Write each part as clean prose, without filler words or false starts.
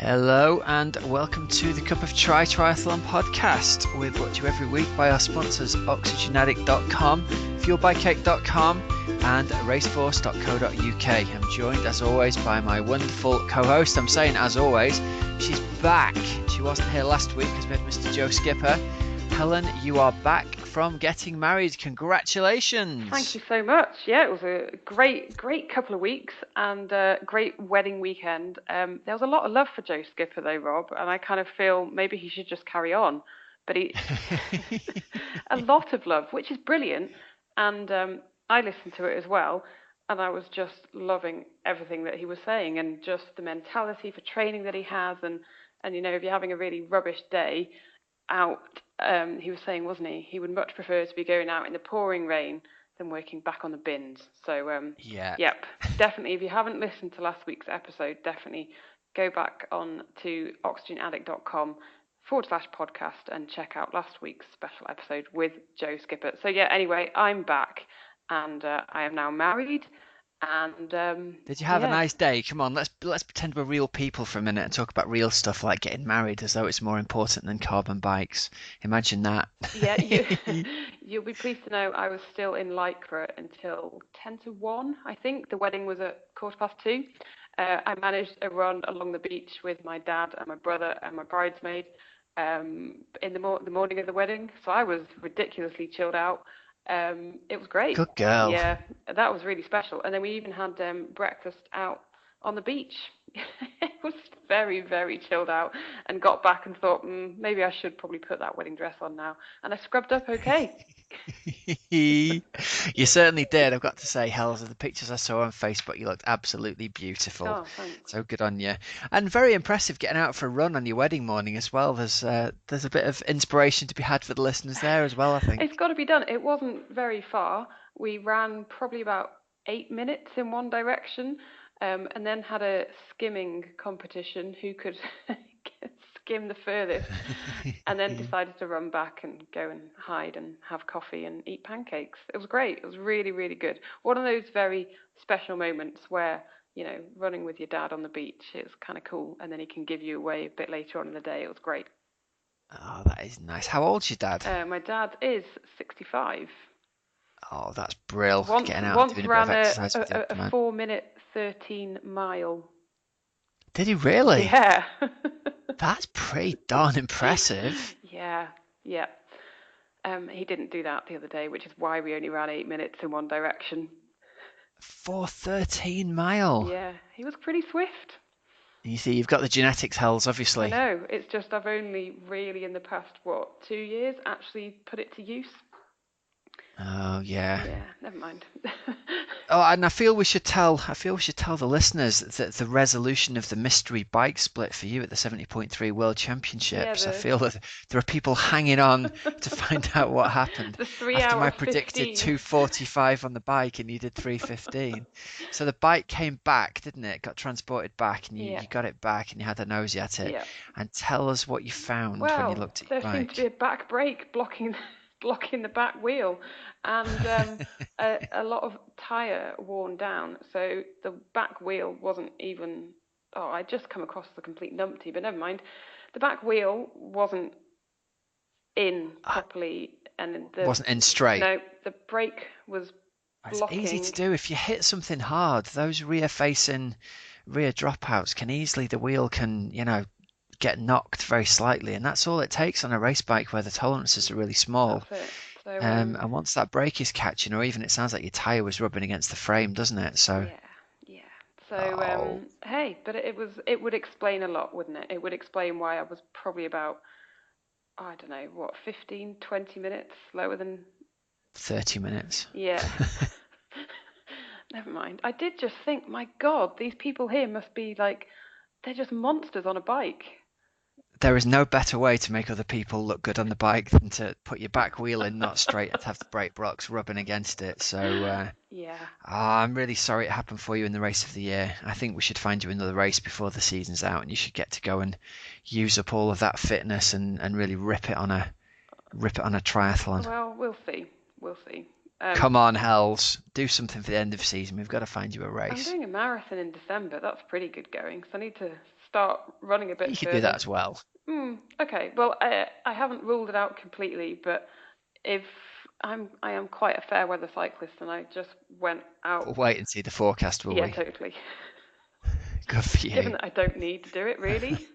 Hello and welcome to the Cup of Tri Triathlon podcast. We're brought to you every week by our sponsors oxygenaddict.com, fuelbycake.com and raceforce.co.uk. I'm joined as always by my wonderful co-host. I'm saying as always, she's back. She wasn't here last week because we had Mr. Joe Skipper. Helen, you are back from getting married. Congratulations. Thank you so much. Yeah, it was a great couple of weeks and a great wedding weekend. There was a lot of love for Joe Skipper though, Rob, and I kind of feel maybe he should just carry on. But he a lot of love, which is brilliant. And I listened to it as well, and I was just loving everything that he was saying and just the mentality for training that he has. And you know, if you're having a really rubbish day out, he was saying, wasn't he? He would much prefer to be going out in the pouring rain than working back on the bins. So, yep, definitely. If you haven't listened to last week's episode, definitely go back on to oxygenaddict.com/podcast and check out last week's special episode with Joe Skipper. So, yeah, anyway, I'm back and I am now married. And did you have a nice day? Come on, let's pretend we're real people for a minute and talk about real stuff like getting married, as though it's more important than carbon bikes. Imagine that. Yeah, you'll be pleased to know I was still in Lycra until 10 to 1, I think. The wedding was at 2:15. I managed a run along the beach with my dad and my brother and my bridesmaid in the morning of the wedding. So I was ridiculously chilled out. It was great. Good girl. Yeah, that was really special. And then we even had breakfast out on the beach. It was very, very chilled out, and got back and thought, maybe I should probably put that wedding dress on now. And I scrubbed up okay. You certainly did. I've got to say, Hells, of the pictures I saw on Facebook, you looked absolutely beautiful. Oh, thanks. So good on you. And very impressive getting out for a run on your wedding morning as well. There's a bit of inspiration to be had for the listeners there as well, I think. It's got to be done. It wasn't very far. We ran probably about 8 minutes in one direction, and then had a skimming competition who could skim the furthest, and then decided to run back and go and hide and have coffee and eat pancakes. It was great. It was really, really good. One of those very special moments where, you know, running with your dad on the beach is kind of cool, and then he can give you away a bit later on in the day. It was great. Oh, that is nice. How old's your dad? My dad is 65. Oh, that's brilliant. Getting out and doing a bit of exercise with a 4-minute 13-mile. Did he really? Yeah. That's pretty darn impressive. Yeah. He didn't do that the other day, which is why we only ran 8 minutes in one direction. For 13 mile. Yeah, he was pretty swift. You see, you've got the genetics, Hells, obviously. I know. It's just I've only really in the past, 2 years actually put it to use. Oh, yeah. Yeah, never mind. Oh, and I feel we should tell the listeners that the resolution of the mystery bike split for you at the 70.3 World Championships. I feel that there are people hanging on to find out what happened. The 3 after hour I predicted 2:45 on the bike and you did 3:15. So the bike came back, didn't it? Got transported back, and you got it back, and you had a nosy at it. Yeah. And tell us what you found when you looked at your bike. There seemed to be a back brake blocking the back wheel, and a lot of tyre worn down. So the back wheel wasn't even. Oh, I just come across the complete numpty, but never mind. The back wheel wasn't in properly, and wasn't in straight. No, the brake was blocking. It's easy to do if you hit something hard. Those rear-facing rear dropouts the wheel can, get knocked very slightly, and that's all it takes on a race bike where the tolerances are really small. That's it. So, and once that brake is catching, or even it sounds like your tyre was rubbing against the frame, doesn't it? So yeah. So hey, but it would explain a lot, wouldn't it? It would explain why I was probably about, I don't know, 15, 20 minutes slower than 30 minutes. Yeah. Never mind. I did just think, my God, these people here must be like, they're just monsters on a bike. There is no better way to make other people look good on the bike than to put your back wheel in not straight and have the brake blocks rubbing against it. So yeah. I'm really sorry it happened for you in the race of the year. I think we should find you another race before the season's out, and you should get to go and use up all of that fitness and really rip it on a triathlon. Well, we'll see. Come on, Hells, do something for the end of the season. We've got to find you a race. I'm doing a marathon in December. That's pretty good going. So I need to start running a bit You could do that further. as well. Okay, well, I haven't ruled it out completely, but if I am quite a fair weather cyclist, and I just went out. We'll wait and see the forecast, will Yeah, we? totally. Good for Given you. that I don't need to do it really,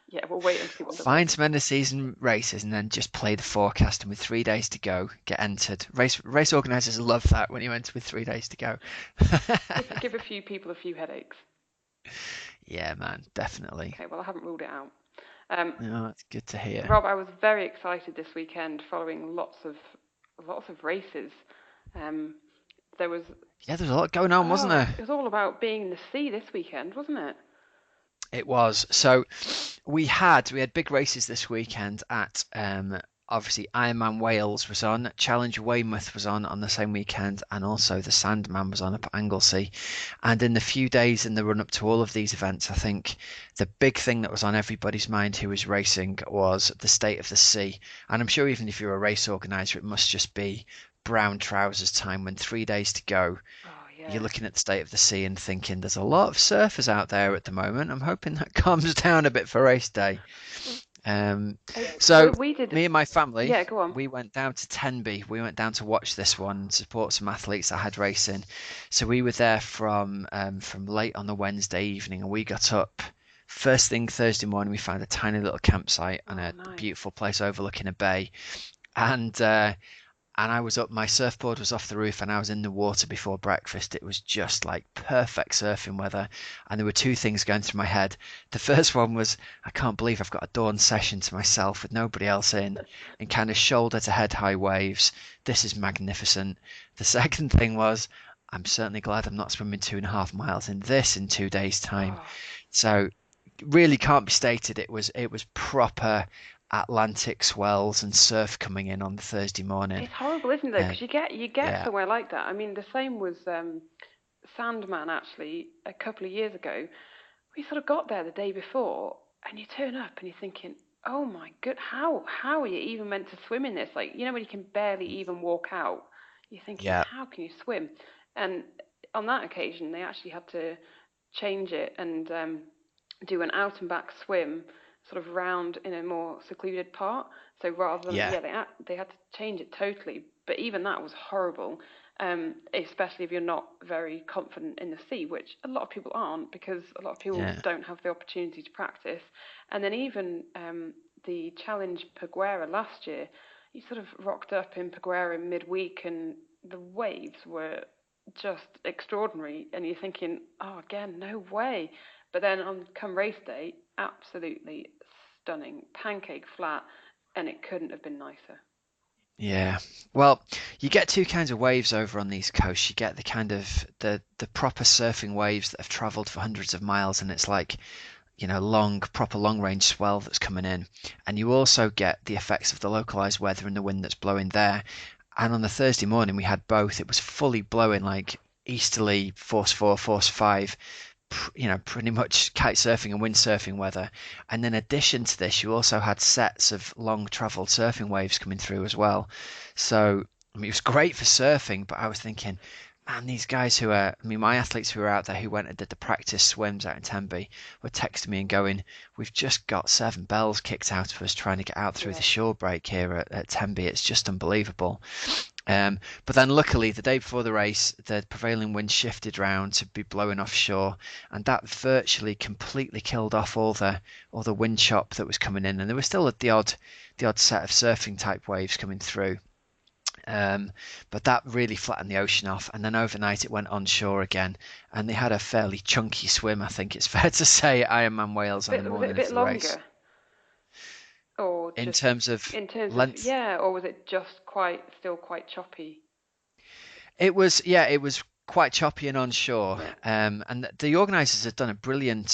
yeah, we'll wait and see what the Find weather. some end of season races and then just play the forecast. And with 3 days to go, get entered. Race organisers love that when you enter with 3 days to go. Give a few people a few headaches. Yeah, man, definitely. Okay, well, I haven't ruled it out. Um, No, it's good to hear. Rob, I was very excited this weekend following lots of races. Um, there was Yeah, there's a lot going on, wasn't there? it was all about being in the sea this weekend, wasn't it? It was. So we had big races this weekend at obviously Ironman Wales was on, Challenge Weymouth was on the same weekend, and also the Sandman was on up at Anglesey. And in the few days in the run up to all of these events, I think the big thing that was on everybody's mind who was racing was the state of the sea. And I'm sure even if you're a race organizer, it must just be brown trousers time when 3 days to go Oh you're yeah. looking at the state of the sea and thinking there's a lot of surfers out there at the moment. I'm hoping that calms down a bit for race day. Um, We, so we did. me and my family, Yeah, go on. we went down to Tenby. We went down to watch this one and support some athletes that had racing. So we were there from late on the Wednesday evening, and we got up first thing Thursday morning. We found a tiny little campsite on Oh, a nice. beautiful place overlooking a bay, and I was up, my surfboard was off the roof and I was in the water before breakfast. It was just like perfect surfing weather. And there were two things going through my head. The first one was, I can't believe I've got a dawn session to myself with nobody else in and kind of shoulder to head high waves. This is magnificent. The second thing was, I'm certainly glad I'm not swimming 2.5 miles in this in 2 days' time. Oh, So really can't be stated. It was proper Atlantic swells and surf coming in on the Thursday morning. it's horrible, isn't it? Though, Uh, because you get yeah, somewhere like that. I mean, the same was Sandman actually a couple of years ago. We sort of got there the day before, and you turn up and you're thinking, oh my good, how are you even meant to swim in this? Like, when you can barely even walk out, you're thinking, yeah, how can you swim? And on that occasion, they actually had to change it and do an out and back swim, sort of round in a more secluded part. So rather than yeah, they had to change it totally. But even that was horrible, especially if you're not very confident in the sea, which a lot of people aren't because a lot of people yeah, don't have the opportunity to practice. And then even the Challenge Peguera last year, you sort of rocked up in Peguera midweek, and the waves were just extraordinary. And you're thinking, oh, again, no way. But then on come race day, absolutely stunning, pancake flat, and it couldn't have been nicer. yeah. Well, you get two kinds of waves over on these coasts. You get the kind of the proper surfing waves that have travelled for hundreds of miles, and it's like, long, proper long range swell that's coming in. And you also get the effects of the localized weather and the wind that's blowing there. And on the Thursday morning, we had both. It was fully blowing like easterly force 4, force 5, pretty much kite surfing and windsurfing weather. And in addition to this, you also had sets of long traveled surfing waves coming through as well. So, I mean, it was great for surfing, but I was thinking, man, these guys my athletes who were out there who went and did the practice swims out in Tenby were texting me and going, we've just got 7 bells kicked out of us trying to get out through Yeah, the shore break here at Tenby. It's just unbelievable. But then luckily, the day before the race, the prevailing wind shifted round to be blowing offshore, and that virtually completely killed off all the wind chop that was coming in, and there was still the odd set of surfing type waves coming through. But that really flattened the ocean off, and then overnight it went onshore again, and they had a fairly chunky swim, I think it's fair to say, at Ironman Wales on the was it a morning of bit the race. longer, or In just terms of in terms of length, yeah, or was it just still quite choppy? it was quite choppy and onshore, Yeah, and the organisers had done a brilliant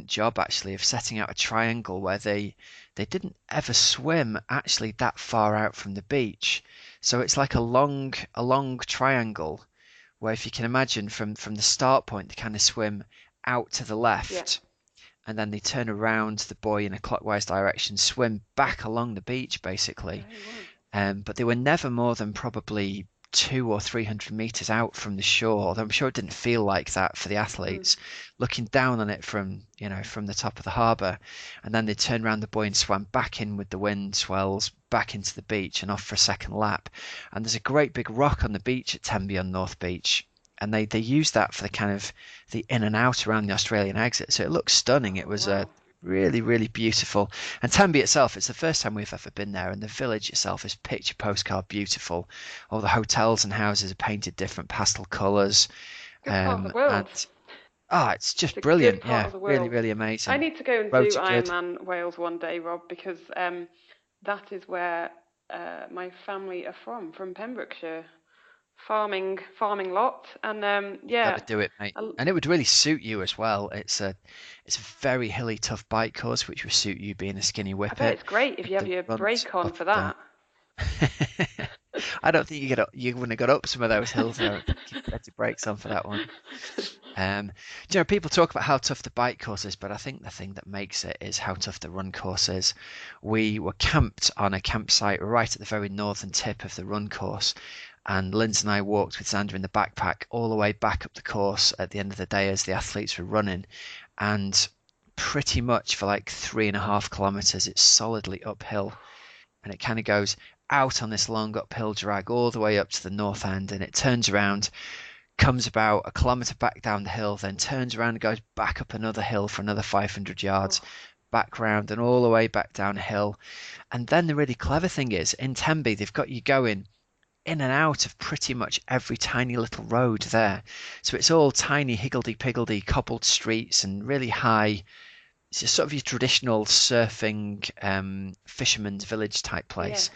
job actually of setting out a triangle where they didn't ever swim actually that far out from the beach, so it's like a long triangle where if you can imagine from the start point they kind of swim out to the yeah. left and then they turn around the buoy in a clockwise direction, swim back along the beach basically. Oh wow. But they were never more than probably 200 or 300 meters out from the shore, although I'm sure it didn't feel like that for the Mm. athletes, looking down on it from, from the top of the harbour. And then they turned around the buoy and swam back in with the wind swells back into the beach and off for a second lap. And there's a great big rock on the beach at Tenby on North Beach. And they use that for the kind of the in and out around the Australian exit. So it looks stunning. It Oh, was wow. really, really beautiful. And Tenby itself, it's the first time we've ever been there, and the village itself is picture postcard beautiful. All the hotels and houses are painted different pastel colours. Good part of the And world. it's just It's a good brilliant. part Yeah, of the really, world. really I amazing. need to go and do Roads are good. Ironman Wales one day, Rob, because that is where my family are from Pembrokeshire, farming lot, and You've got yeah, to do it, mate. I, And it would really suit you as well. It's a very hilly, tough bike course, which would suit you being a skinny I bet whippet. it's great if And you have the your runs brake on up for and down. that. I don't think you wouldn't have got up some of those hills. I don't think you'd had your brakes on for that one. Um, people talk about how tough the bike course is, but I think the thing that makes it is how tough the run course is. We were camped on a campsite right at the very northern tip of the run course, and Linz and I walked with Xander in the backpack all the way back up the course at the end of the day as the athletes were running, and pretty much for like 3.5 kilometers, it's solidly uphill, and it kind of goes out on this long uphill drag all the way up to the north end, and it turns around, comes about a kilometre back down the hill, then turns around and goes back up another hill for another 500 yards, Oh, back round and all the way back down a hill. And then the really clever thing is, in Tenby, they've got you going in and out of pretty much every tiny little road there. So it's all tiny, higgledy-piggledy cobbled streets and really high. It's just sort of your traditional surfing, fisherman's village type yeah. place.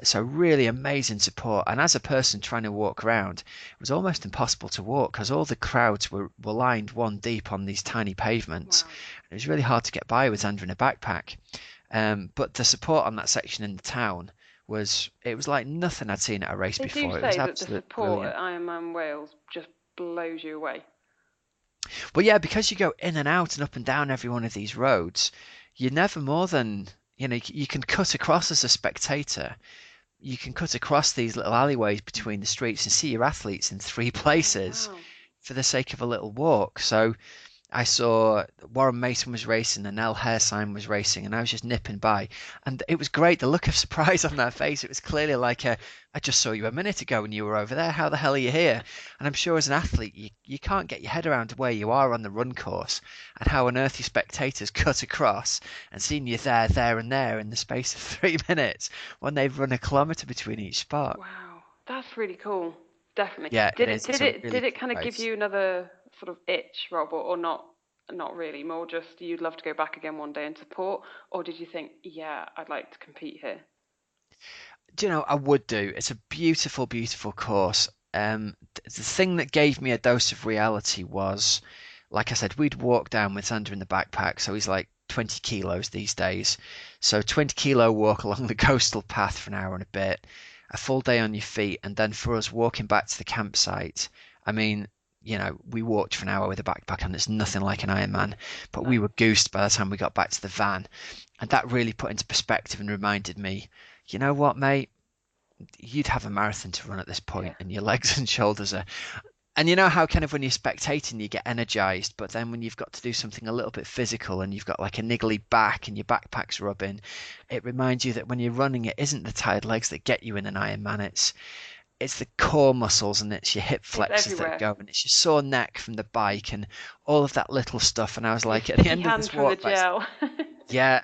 So really amazing support. And as a person trying to walk around, it was almost impossible to walk because all the crowds were lined one deep on these tiny pavements. Wow. It was really hard to get by with Xander in a backpack. But the support on that section in the town it was like nothing I'd seen at a race They do before. It was say that the absolutely support brilliant. at Ironman Wales just blows you away. But yeah, because you go in and out and up and down every one of these roads, you're never more than, you can cut across as a spectator. You can cut across these little alleyways between the streets and see your athletes in three Oh, places wow. for the sake of a little walk. So I saw Warren Mason was racing and Nell Hairsine was racing, and I was just nipping by. And it was great, the look of surprise on their face. It was clearly like I just saw you a minute ago and you were over there. How the hell are you here? And I'm sure as an athlete, you can't get your head around where you are on the run course and how on earth your spectators cut across and seeing you there, and there in the space of 3 minutes when they've run a kilometre between each spot. Wow. That's really cool. Definitely. Yeah, it Did it is. It's did a it really did it cool kind of give race. you another sort of itch, Rob, or not? Not really. More just you'd love to go back again one day and support, or did you think, yeah, I'd like to compete here? Do you know, I would do. It's a beautiful, beautiful course. The thing that gave me a dose of reality was, like I said, we'd walk down with Xander in the backpack, so he's like 20 kilos these days. So 20-kilo walk along the coastal path for an hour and a bit, a full day on your feet, and then for us walking back to the campsite. I mean, we walked for an hour with a backpack, and it's nothing like an Ironman, but No. we were goosed by the time we got back to the van, and that really put into perspective and reminded me, you know what, mate? You'd have a marathon to run at this Yeah. point, and your legs and shoulders are. And you know how kind of when you're spectating, you get energized, but then when you've got to do something a little bit physical and you've got like a niggly back and your backpack's rubbing, it reminds you that when you're running, it isn't the tired legs that get you in an Ironman. It's the core muscles and it's your hip It's flexors that everywhere. go, and it's your sore neck from the bike and all of that little stuff. And I was Your like, at the sticky end of hands this from the walk, gel. yeah,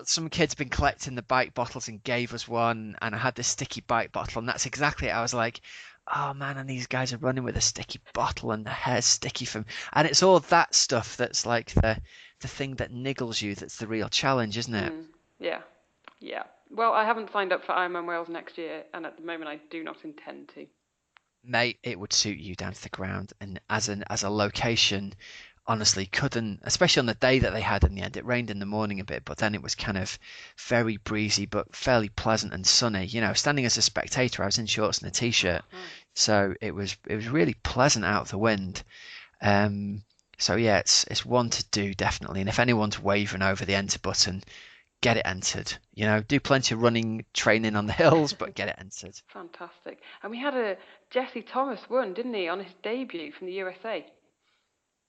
some kids been collecting the bike bottles and gave us one, and I had this sticky bike bottle, and that's exactly it. I was like, oh man, and these guys are running with a sticky bottle, and the hair's sticky from, and it's all that stuff that's like the thing that niggles you. That's the real challenge, isn't it? Mm, yeah. Yeah. Well, I haven't signed up for Ironman Wales next year, and at the moment I do not intend to. Mate, it would suit you down to the ground, and as a location, honestly, couldn't, especially on the day that they had in the end. It rained in the morning a bit, but then it was kind of very breezy, but fairly pleasant and sunny. Standing as a spectator, I was in shorts and a Oh, t-shirt, nice. so it was really pleasant out of the wind. Um, so yeah, it's one to do definitely. And if anyone's wavering over the enter button, get it entered. Do plenty of running training on the hills, but get it entered. Fantastic. And we had a Jesse Thomas won, didn't he, on his debut from the USA?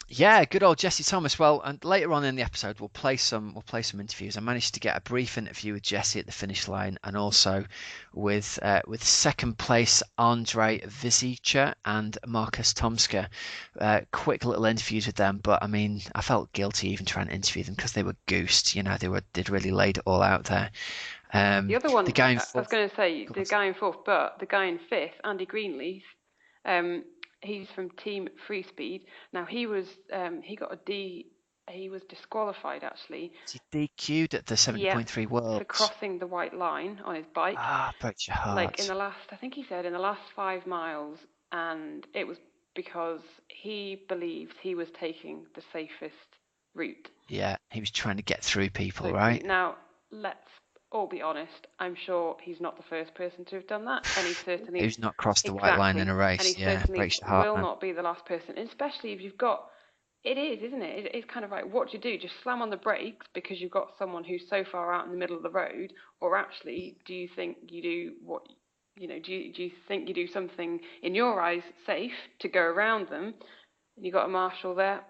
Yeah, good old Jesse Thomas. Well, and later on in the episode, we'll play some interviews. I managed to get a brief interview with Jesse at the finish line, and also with second place Andre Visicha and Marcus Tomska. Quick little interviews with them, but I mean, I felt guilty even trying to interview them because they were goosed. They'd really laid it all out there. The other one, The guy in I was fourth. going to say, the guy in fourth, but the guy in fifth, Andy Greenleaf, um, he's from Team Free Speed. Now he got a D. He was disqualified actually. He DQ'd at the Yep, 70.3 for Worlds. crossing the white line on his bike. Ah, breaks your Like in heart. the last, I think he said in the last 5 miles, and it was because he believed he was taking the safest route. Yeah, he was trying to get through people, Totally. right? Now, let's all be honest. I'm sure he's not the first person to have done that, and he certainly Who's not crossed the white line in exactly, a and he race? Yeah, certainly breaks your heart, will man. not be the last person. Especially if you've got, it is, isn't it? It's kind of like, what do you do? Just slam on the brakes because you've got someone who's so far out in the middle of the road, or actually, do you think you do what? Do you think you do something in your eyes safe to go around them? And you got a marshal there,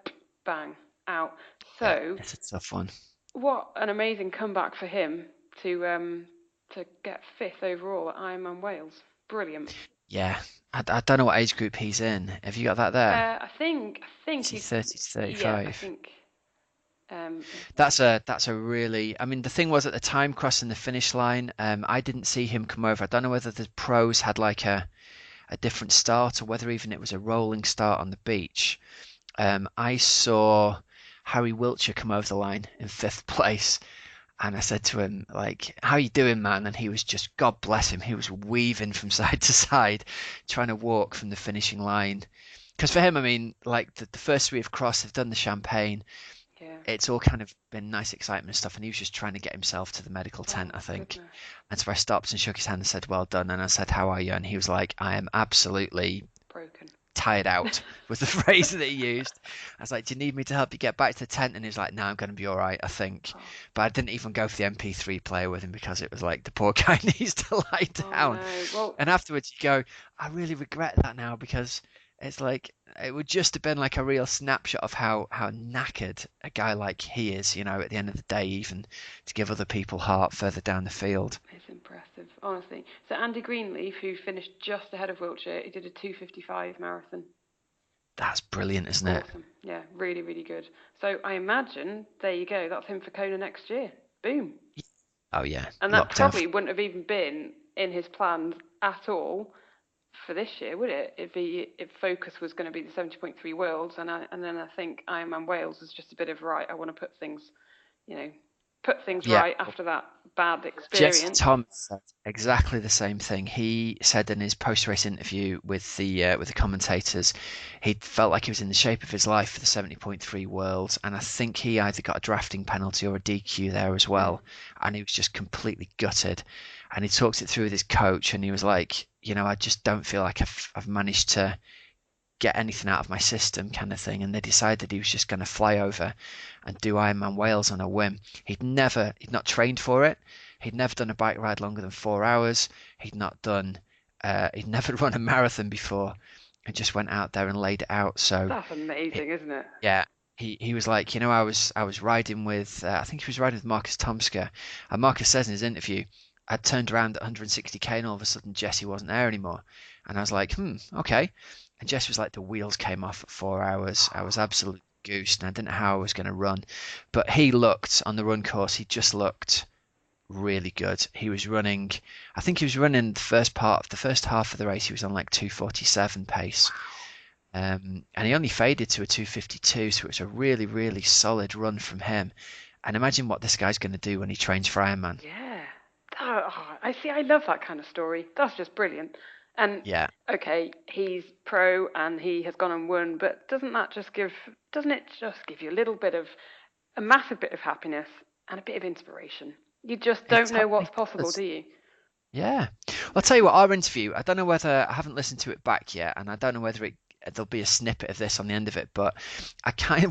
bang, out. Yeah, So it's a tough one. what an amazing comeback for him to get fifth overall at Ironman Wales. Brilliant. Yeah, I don't know what age group he's in. Have you got that there? I think Is he he's 30 to yeah. I 35? think um That's a really. I mean, the thing was at the time crossing the finish line, I didn't see him come over. I don't know whether the pros had like a different start or whether even it was a rolling start on the beach. I saw Harry Wiltshire come over the line in fifth place. And I said to him, like, how you doing, man? And he was just, God bless him, he was weaving from side to side, trying to walk from the finishing line. Because for him, I mean, like the first three have crossed, they've done the champagne. yeah. It's all kind of been nice excitement and stuff. And he was just trying to get himself to the medical Oh tent, I my think. goodness. And so I stopped and shook his hand and said, well done. And I said, how are you? And he was like, I am absolutely Broken. tired out was the phrase that he used. I was like, do you need me to help you get back to the tent? And he was like, no, I'm going to be all right, I think. Oh, But I didn't even go for the MP3 player with him because it was like the poor guy needs to lie oh down. no. Well, And afterwards you go, I really regret that now because it's like it would just have been like a real snapshot of how knackered a guy like he is, at the end of the day, even to give other people heart further down the field. it's impressive, honestly. So Andy Greenleaf, who finished just ahead of Wiltshire, he did a 2:55 marathon. That's brilliant, isn't it? Awesome. Yeah, really, really good. So I imagine there you go. That's him for Kona next year. Boom. Oh yeah, And that locked down. probably wouldn't have even been in his plans at all for this year, would it? If focus was going to be the 70.3 Worlds, and then I think Ironman Wales was just a bit of right. I want to you know, put things Yeah. right after that bad Jesse experience. Thomas said exactly the same thing. He said in his post-race interview with the commentators, he felt like he was in the shape of his life for the 70.3 Worlds, and I think he either got a drafting penalty or a DQ there as well, and he was just completely gutted. And he talked it through with his coach, and he was like, I just don't feel like I've managed to get anything out of my system kind of thing. And they decided he was just going to fly over and do Ironman Wales on a whim. He'd not trained for it. He'd never done a bike ride longer than 4 hours. He'd never run a marathon before and just went out there and laid it out. So That's amazing, isn't it? yeah, he was like, I was riding with, I think he was riding with Marcus Tomska, and Marcus says in his interview, I turned around at 160k and all of a sudden Jesse wasn't there anymore, and I was like, okay, and Jesse was like, the wheels came off at 4 hours. I was absolutely goosed, and I didn't know how I was going to run, but he looked on the run course, he just looked really good. He was running, I think he was running the first half of the race. He was on like 2:47 pace. And he only faded to a 2:52, so it was a really, really solid run from him. And imagine what this guy's going to do when he trains for Ironman. Yeah. I see. I love that kind of story. That's just brilliant. And Yeah, okay, he's pro and he has gone and won, but doesn't it just give you a massive bit of happiness and a bit of inspiration? You just it don't know totally what's possible, does. do you? Yeah. Well, I'll tell you what, our interview, I don't know whether, I haven't listened to it back yet, and I don't know whether there'll be a snippet of this on the end of it, but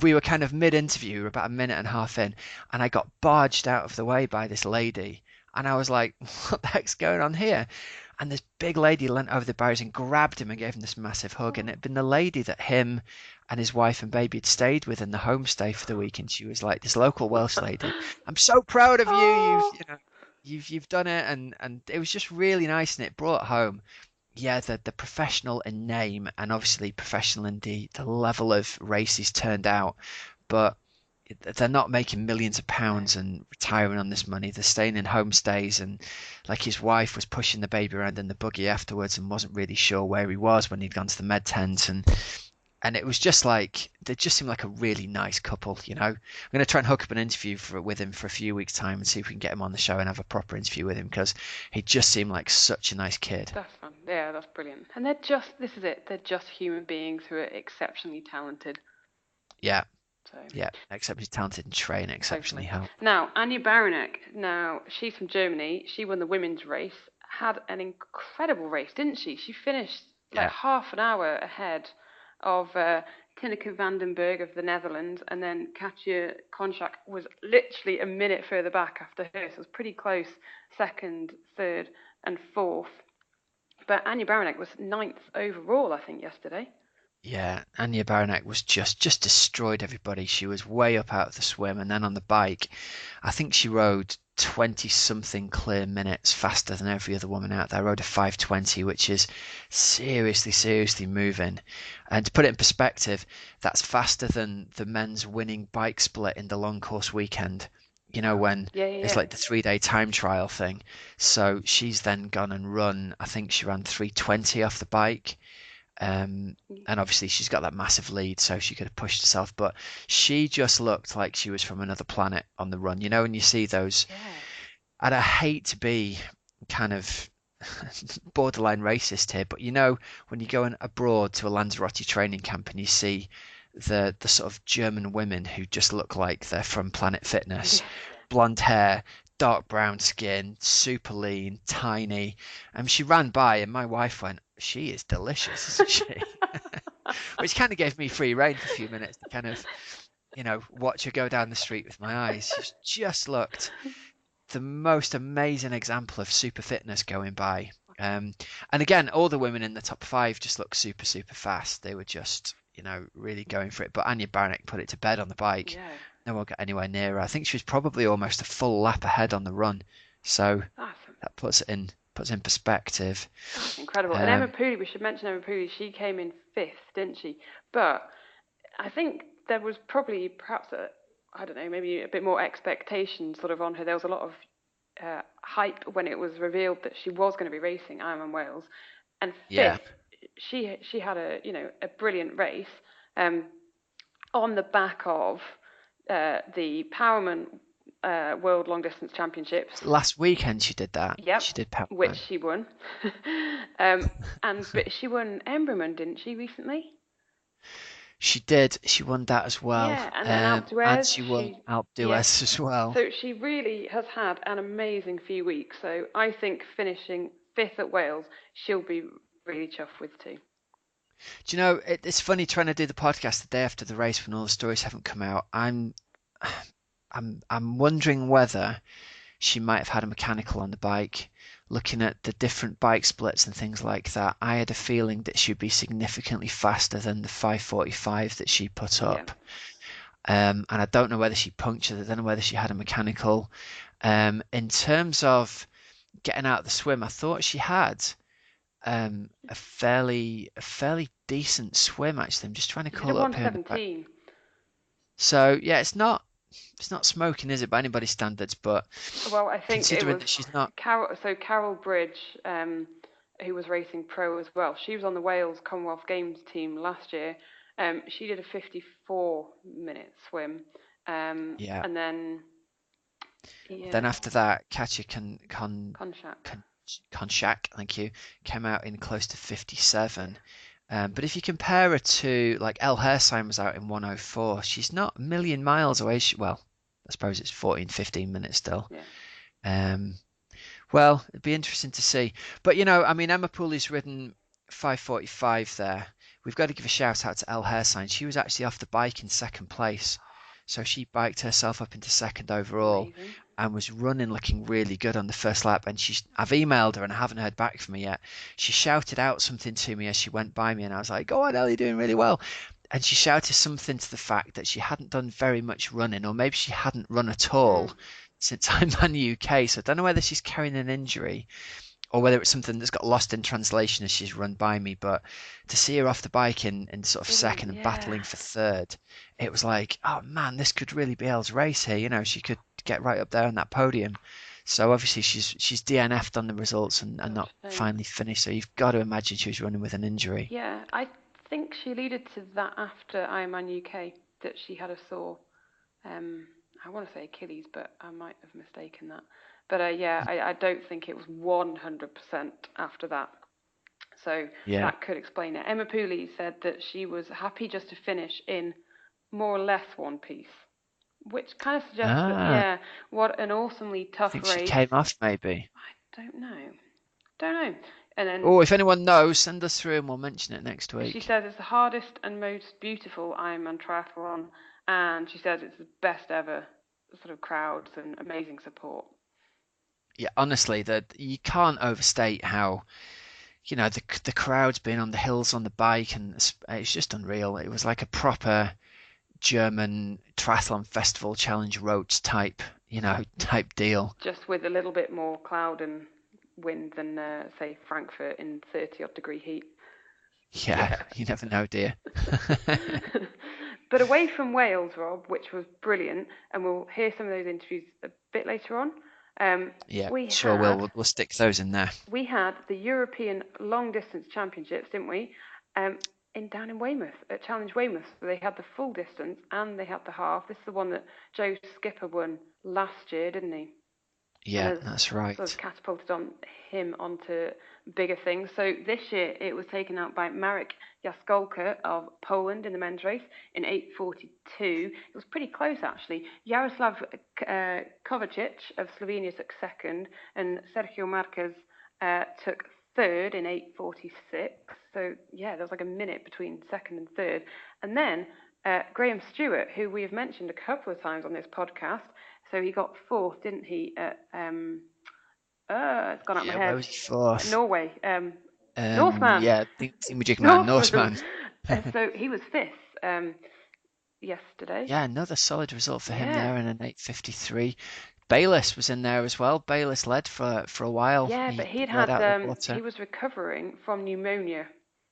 we were kind of mid-interview, we were about a minute and a half in, and I got barged out of the way by this lady, and I was like, "What the heck's going on here?" And this big lady leant over the barriers and grabbed him and gave him this massive hug, and Oh. it'd been the lady that him and his wife and baby had stayed with in the homestay for the week, and she was like, "This local Welsh lady, I'm so proud of you. Oh. You've done it," and it was just really nice, and it brought home, yeah, the professional in name and obviously professional in the level of races turned out, but they're not making millions of No. pounds and retiring on this money. They're staying in homestays, and like his wife was pushing the baby around in the buggy afterwards and wasn't really sure where he was when he'd gone to the med tent, and it was just like they just seemed like a really nice couple. I'm going to try and hook up an interview with him for a few weeks' time and see if we can get him on the show and have a proper interview with him because he just seemed like such a nice kid. That's fun. Yeah, that's brilliant. And this is it. They're just human beings who are exceptionally talented. Yeah, So yeah, exceptionally talented and trained exceptionally totally. hard. Now, Anya Baranek. Now she's from Germany. She won the women's race. Had an incredible race, didn't she? She finished like Yeah, half an hour ahead of Tineke van den Berg of the Netherlands, and then Katja Konchak was literally a minute further back after her. So it was pretty close, second, third, and fourth. But Anya Baranek was ninth overall, I think, yesterday. yeah. Anya Baranek was just destroyed everybody. She was way up out of the swim, and then on the bike, I think she rode 20 something clear minutes faster than every other woman out there. Rode a 5:20, which is seriously moving. And to put it in perspective, that's faster than the men's winning bike split in the long course weekend. When Yeah, yeah, it's yeah. like the 3-day time trial thing. So she's then gone and run, I think she ran 3:20 off the bike. And obviously she's got that massive lead, so she could have pushed herself. But she just looked like she was from another planet on the run. When you see those, Yeah. and I hate to be kind of borderline racist here, but when you go abroad to a Lanzarote training camp and you see the sort of German women who just look like they're from Planet Fitness, Yeah. blonde hair, dark brown skin, super lean, tiny. And she ran by, and my wife went, "She is delicious, isn't she?" Which kind of gave me free rein for a few minutes to kind of, watch her go down the street with my eyes. She's just looked the most amazing example of super fitness going by. And again, all the women in the top five just looked super fast. They were just, really going for it. But Anya Baranek put it to bed on the bike. Yeah. No one got anywhere near her. I think she was probably almost a full lap ahead on the run. So That's that puts in perspective. that's incredible. And Emma Um, Pooley, we should mention Emma Pooley. She came in fifth, didn't she? But I think there was probably perhaps I don't know, maybe a bit more expectation sort of on her. There was a lot of hype when it was revealed that she was going to be racing Ironman Wales, and yeah, fifth, she had a brilliant race, um, on the back of the Powerman World Long Distance Championships. last weekend she did that. Yep, She did which Powerman. she won. But she won Emberman, didn't she, recently? She did. She won that as well. Yeah, and then Alpe And d'Huez, she won Alpe yeah. d'Huez as well. So she really has had an amazing few weeks. So I think finishing fifth at Wales, she'll be really chuffed with too. Do you know, it's funny trying to do the podcast the day after the race when all the stories haven't come out. I'm wondering whether she might have had a mechanical on the bike. Looking at the different bike splits and things like that, I had a feeling that she'd be significantly faster than the 5:45 that she put Yeah. up. And I don't know whether she punctured. I don't know whether she had a mechanical. In terms of getting out of the swim, I thought she had a fairly decent swim actually. I'm just trying to She did a call it up here in the back. 1:17. So yeah, it's not smoking, is it, by anybody's standards? But Well, I think it considering was that she's not, Carol Bridge, who was racing pro as well. She was on the Wales Commonwealth Games team last year. She did a 54-minute swim. yeah. And then Then yeah, after that, Katja Konchak. Konchak, thank you, came out in close to 57. But if you compare her to like Elle Hersign was out in 104, she's not a million miles away. Well, I suppose it's 14, 15 minutes still. Yeah. Um, well, it'd be interesting to see. But I mean, Emma Pooley's ridden 5:45 there, we've got to give a shout out to El Hairsign. She was actually off the bike in second place. So she biked herself up into second overall Amazing. and was running looking really good on the first lap. And I've emailed her and I haven't heard back from her yet. She shouted out something to me as she went by me, and I was like, "Go on, Elle, you're doing really well." And she shouted something to the fact that she hadn't done very much running, or maybe she hadn't run at all Mm. since Ironman UK. So I don't know whether she's carrying an injury or whether it's something that's got lost in translation as she's run by me. But to see her off the bike in sort of Brilliant. second and Yeah. battling for third, it was like, oh man, this could really be Elle's race here. You know, she could get right up there on that podium. So obviously she's DNF'd on the results and God, not shame. finally finished. So you've got to imagine she was running with an injury. Yeah, I think she alluded to that after Ironman UK that she had a sore. Um, I want to say Achilles, but I might have mistaken that. But yeah, I don't think it was 100% after that. So Yeah. that could explain it. Emma Pooley said that she was happy just to finish in more or less one piece, which kind of suggests that, Ah, yeah, what an awesomely I tough think she race. came off maybe. I don't know. Don't know. And then Oh, if anyone knows, send us through and we'll mention it next she week. says it's the hardest and most beautiful Ironman triathlon, and she says it's the best ever sort of crowds and amazing support. Yeah, honestly, that you can't overstate how the crowd's been on the hills on the bike, and it's just unreal. It was like a proper German triathlon festival challenge roads type, type deal. Just with a little bit more cloud and wind than, say, Frankfurt in 30 odd degree heat. Yeah, Yeah. you never know, dear. But away from Wales, Rob, which was brilliant, and we'll hear some of those interviews a bit later on. Yeah, We sure had we'll stick those in there. we had the European Long Distance Championships, didn't we? Um, down in Weymouth at Challenge Weymouth. So they had the full distance and they had the half. This is the one that Joe Skipper won last year, didn't he? And Yeah, has that's sort of right. catapulted him onto bigger things. So this year it was taken out by Marek Jaskolka of Poland in the men's race in 8:42. It was pretty close actually. Jaroslav Kovacic of Slovenia took second, and Sergio Marquez took third in 8:46. So yeah, there was like a minute between second and third. And then Graham Stewart, who we have mentioned a couple of times on this podcast, so he got fourth, didn't he? At it's gone out of my Yeah, where head. was he fourth? Norway. Northman. Yeah, Thingamajig Man, Northman. Norseman. So he was fifth yesterday. Yeah, another solid result for him Yeah. there in an 8:53. Bayliss was in there as well. Bayliss led for a while. Yeah, but He he'd led had out the water. he was recovering from pneumonia.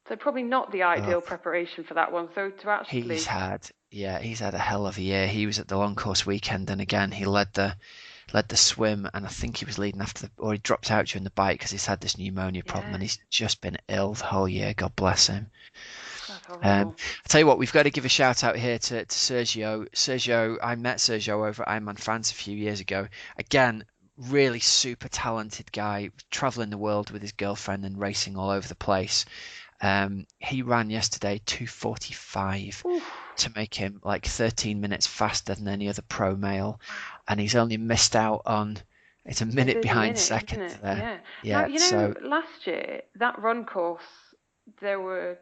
So probably not the Oh, ideal preparation for that one. So to actually he's had a hell of a year. He was at the long course weekend, and again he led the swim, and I think he was leading or he dropped out during the bike because he's had this pneumonia problem, yeah, and he's just been ill the whole year. God bless him. that's Um, horrible. I tell you what, we've got to give a shout out here to Sergio. Sergio, I met Sergio over at Ironman France a few years ago. Again, really super talented guy, traveling the world with his girlfriend and racing all over the place. He ran yesterday 2:45 Oof. to make him like 13 minutes faster than any other pro male, Wow. and he's only missed out on. It's a A minute busy behind minute, isn't second it? there. Yeah. Now, Yeah, so last year that run course, there was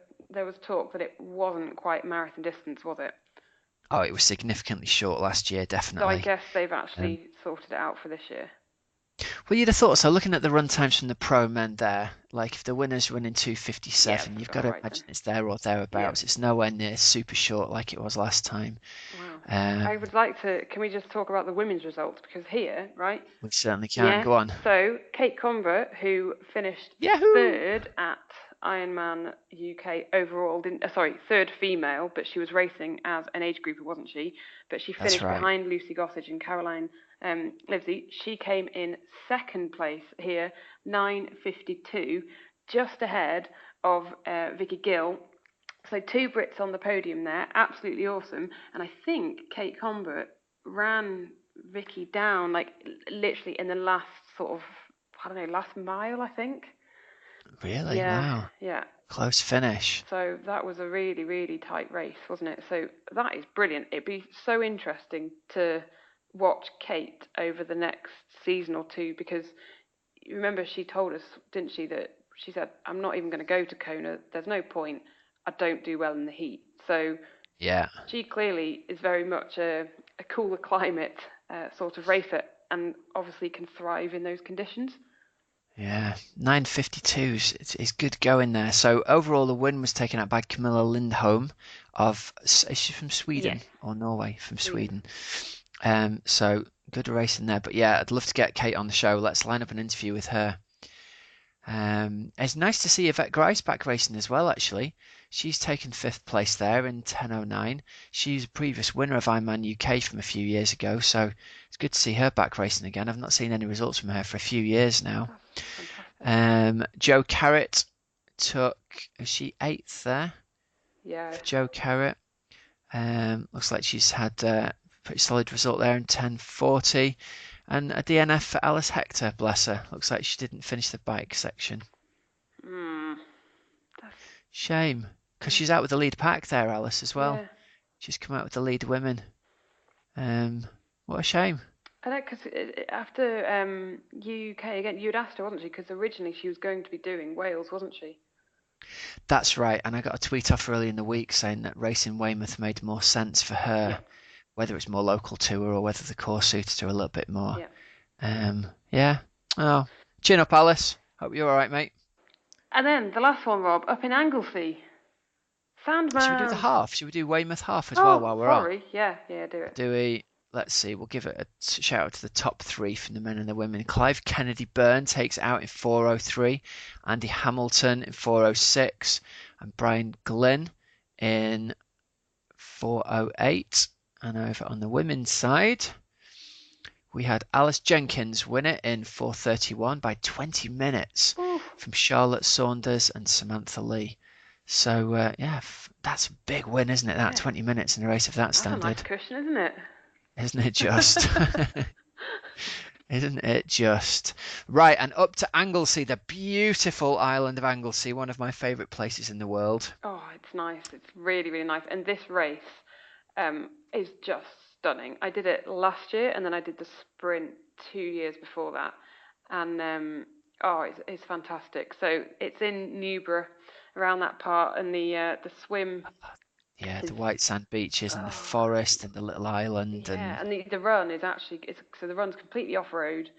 talk that it wasn't quite marathon distance, was it? it was significantly short last year, So I definitely. guess they've Um, actually sorted it out for this year. Well, you'd have thought so. Looking at the run times from the pro men there, like if the winner's running Yeah, 2:57, it's you've got all to right then. imagine it's there or Yeah. thereabouts. It's nowhere near super short like it was last time. Wow. I Um, would like to. Can we just talk about the women's results? Because here, right? we certainly can. Yeah. Go on. So Kate Convert, who finished Yahoo! third at Ironman UK overall, didn't sorry, third female, but she was racing as an age grouper, wasn't she? But she That's finished right. behind Lucy Gossage and Caroline Livesey. She came in second place here, 9:52, just ahead of Vicky Gill. So two Brits on the podium there, absolutely awesome. And I think Kate Convert ran Vicky down like literally in the last sort of, I don't know, last mile, I think. Really? Yeah, Wow. yeah. Close finish. So that was a really, really tight race, wasn't it? So that is brilliant. It'd be so interesting to watch Kate over the next season or two, because you remember she told us, didn't she, that she said, I'm not even going to go to Kona. There's no point. I don't do well in the heat. So Yeah. she clearly is very much a cooler climate sort of racer, and obviously can thrive in those conditions. Yeah, 9:52 is good going there. So overall, the win was taken out by Camilla Lindholm is she from Yes, Sweden or Norway? From Sweden. Sweden. So good racing there. But yeah, I'd love to get Kate on the show. Let's line up an interview with her. It's nice to see Yvette Grice back racing as well, actually. She's taken fifth place there in 10:09. She's a previous winner of Ironman UK from a few years ago, so it's good to see her back racing again. I've not seen any results from her for a few years now. That's fantastic. Joe Carrot is she eighth there Yeah. for Joe Carrot? Looks like she's had a pretty solid result there in 10:40. And a DNF for Alice Hector, bless her. Looks like she didn't finish the bike section. Mm, that's, Shame, because she's out with the lead pack there, Alice, as well. yeah. She's come out with the lead women. What a shame. I know, because after UK again, you'd asked her, wasn't she? Because originally she was going to be doing Wales, wasn't she? That's right, and I got a tweet off early in the week saying that racing Weymouth made more sense for her, Yeah. whether it's more local to her or whether the course suited her a little bit more. Yeah. Yeah. Oh, chin up, Alice. Hope you're all right, mate. And then the last one, Rob, up in Anglesey. Should we do the Sandman. half? Should we do Weymouth half as well Oh, while we're on? sorry. Yeah, do it. Do we? Let's see. We'll give it a shout out to the top three from the men and the women. Clive Kennedy Byrne takes it out in 4:03. Andy Hamilton in 4:06. And Brian Glynn in 4:08. And over on the women's side, we had Alice Jenkins win it in 4:31 by 20 minutes Ooh. from Charlotte Saunders and Samantha Lee. So, yeah, that's a big win, isn't it? That 20 minutes in a race of that standard. That's a nice cushion, isn't it? Isn't it just? Isn't it just? Right, and up to Anglesey, the beautiful island of Anglesey, one of my favourite places in the world. Oh, it's nice. It's really, really nice. And this race is just stunning. I did it last year, and then I did the sprint 2 years before that. And it's fantastic. So it's in Newborough, around that part, and the swim. Yeah, the white sand beaches and the forest and the little island. Yeah, and the run is actually so the run's completely off road,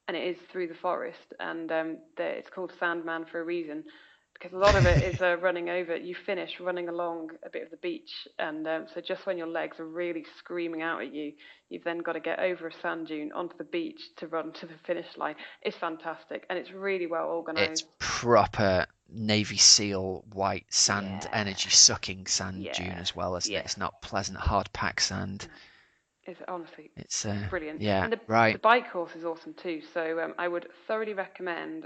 and it is through the forest, and it's called Sandman for a reason, because a lot of it is running over. You finish running along a bit of the beach, and so just when your legs are really screaming out at you, you've then got to get over a sand dune onto the beach to run to the finish line. It's fantastic, and it's really well organised. It's proper Navy SEAL white sand, energy sucking sand dune as well, isn't it? It's not pleasant, hard packed sand. It's honestly, it's brilliant. Yeah, and the bike course is awesome too. So I would thoroughly recommend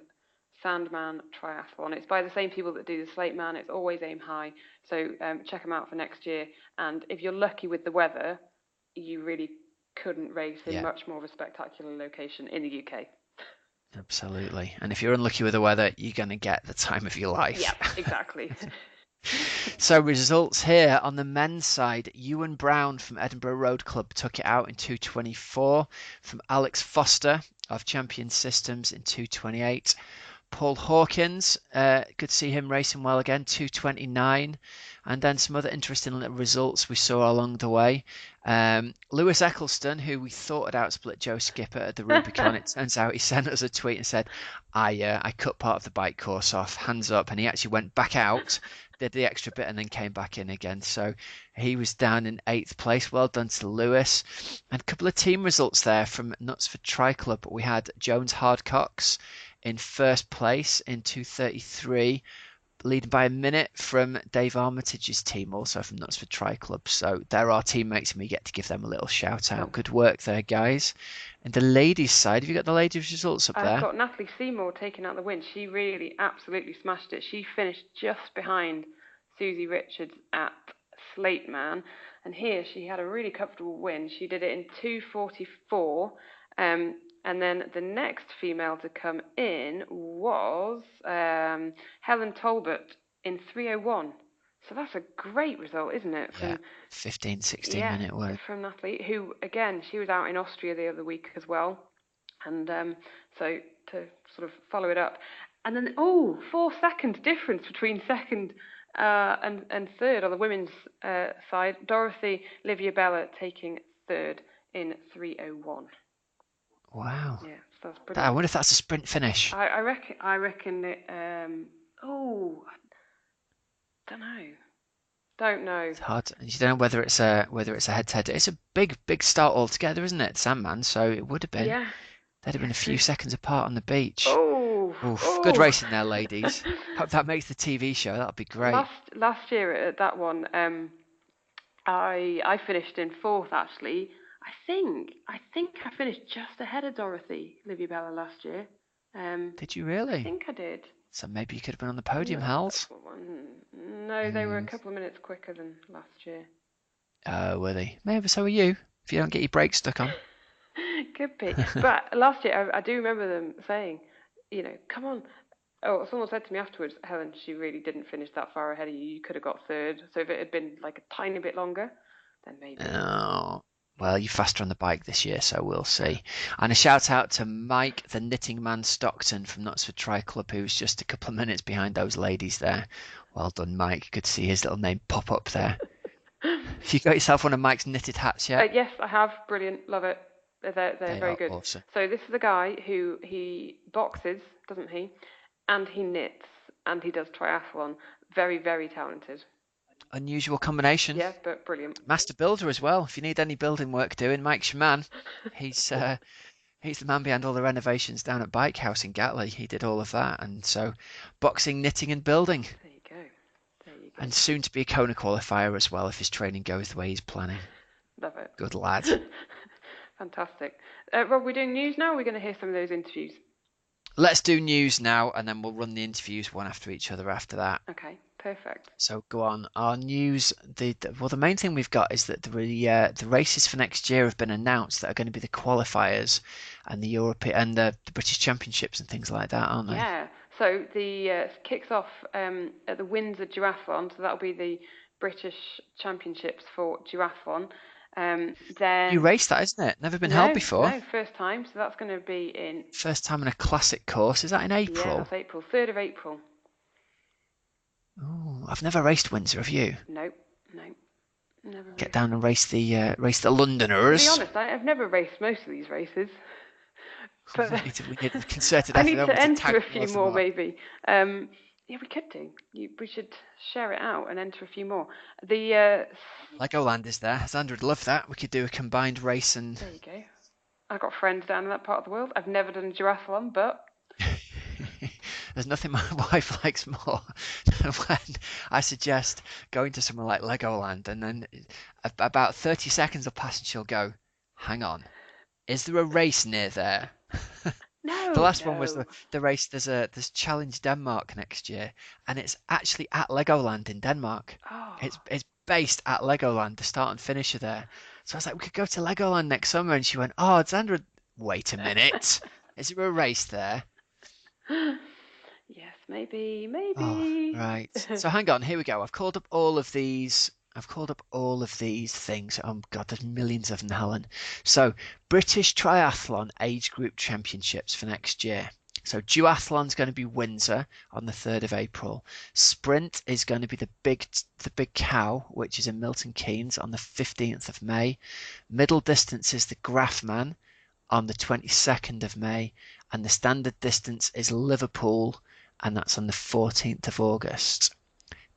Sandman Triathlon. It's by the same people that do the Slate Man. It's always aim high. So check them out for next year. And if you're lucky with the weather, you really couldn't race in much more of a spectacular location in the UK. Absolutely. And if you're unlucky with the weather, you're going to get the time of your life. Yeah, exactly. So results here on the men's side. Ewan Brown from Edinburgh Road Club took it out in 2:24. From Alex Foster of Champion Systems in 2:28. Paul Hawkins, good to see him racing well again, 2:29. And then some other interesting little results we saw along the way. Lewis Eccleston, who we thought had outsplit Joe Skipper at the Rubicon, it turns out he sent us a tweet and said, I cut part of the bike course off, hands up, and he actually went back out, did the extra bit, and then came back in again. So he was down in 8th place. Well done to Lewis. And a couple of team results there from Knutsford Tri Club. We had Jones Hardcocks in first place in 2:33, leading by a minute from Dave Armitage's team, also from Knutsford Tri Club. So they're our teammates, and we get to give them a little shout out. Good work there, guys. And the ladies' side, have you got the ladies' results up there? I've got Natalie Seymour taking out the win. She really absolutely smashed it. She finished just behind Susie Richards at Slate Man, and here she had a really comfortable win. She did it in 2:44. And then the next female to come in was Helen Talbot in 3:01. So that's a great result, isn't it? From 15, 16 minute work. From Natalie, who, again, she was out in Austria the other week as well. And so to sort of follow it up. And then, 4 second difference between second And third on the women's side, Dorothy Livia Bella taking third in 3:01. Wow. Yeah, so that's I brilliant. wonder if that's a sprint finish. I reckon it. Oh, don't know. Don't know. It's hard. You don't know whether it's a head-to-head. It's a big start altogether, isn't it, Sandman? So it would have been. Yeah. They'd have been a Yes, few seconds apart on the beach. Oh, Oof, good oh. racing there, ladies. Hope that makes the TV show. That'll be great. Last year at that one, I finished in fourth actually. I think I finished just ahead of Dorothy Livia Bella last year. Did you I really? think I did. So maybe you could have been on the podium, No, Hals. no, they were a couple of minutes quicker than last year. Oh, were they? Maybe so are you. If you don't get your brakes stuck on. Could be. But last year, I do remember them saying, come on. Oh, someone said to me afterwards, Helen, she really didn't finish that far ahead of you. You could have got third. So if it had been like a tiny bit longer, then maybe. Oh, well, you're faster on the bike this year, so we'll see. And a shout out to Mike, the knitting man Stockton from Knutsford Tri Club, who's just a couple of minutes behind those ladies there. Well done, Mike. Good to see his little name pop up there. Have you got yourself one of Mike's knitted hats yet? Yes, I have. Brilliant. Love it. They're They very are good. awesome. So this is a guy who he boxes, doesn't he? And he knits and he does triathlon. Very, very talented. Unusual combination. Yeah, but brilliant. Master builder as well. If you need any building work doing, Mike's your man. He's the man behind all the renovations down at Bike House in Gatley. He did all of that, and so boxing, knitting, and building. There you go. There you go. And soon to be a Kona qualifier as well if his training goes the way he's planning. Love it. Good lad. Fantastic. Rob, we're doing news now. We're going to hear some of those interviews. Let's do news now, and then we'll run the interviews one after each other after that. Okay, perfect. So go on. Our news. The main thing we've got is that the races for next year have been announced that are going to be the qualifiers and the European and the British Championships and things like that, aren't they? Yeah. So the kicks off at the Windsor Duathlon. So that'll be the British Championships for duathlon. Then You raced that, isn't it? Never been held before. No, first time. So that's going to be in. First time in a classic course. Is that in April? Yeah, that's April. 3rd of April. Oh, I've never raced Windsor. Have you? No, never. Get down and race the Londoners. To be honest, I've never raced most of these races. But we need a concerted I effort. need to enter a few more, on. maybe. Yeah, we could do. We should share it out and enter a few more. The Legoland is there. Xander would love that. We could do a combined race and. There you go. I've got friends down in that part of the world. I've never done a duathlon, but. There's nothing my wife likes more than when I suggest going to somewhere like Legoland, and then about 30 seconds will pass and she'll go, "Hang on, is there a race near there?" No. The last one was the race. There's Challenge Denmark next year, and it's actually at Legoland in Denmark. Oh. It's based at Legoland. The start and finish are there. So I was like, we could go to Legoland next summer, and she went, "Oh, Xandra, wait a minute, is there a race there?" Yes, maybe. Oh, right. So hang on, here we go. I've called up all of these things. Oh God, there's millions of them, Helen. So British Triathlon Age Group Championships for next year. So duathlon's going to be Windsor on the 3rd of April. Sprint is going to be the big cow, which is in Milton Keynes on the 15th of May. Middle distance is the Grafman on the 22nd of May, and the standard distance is Liverpool, and that's on the 14th of August.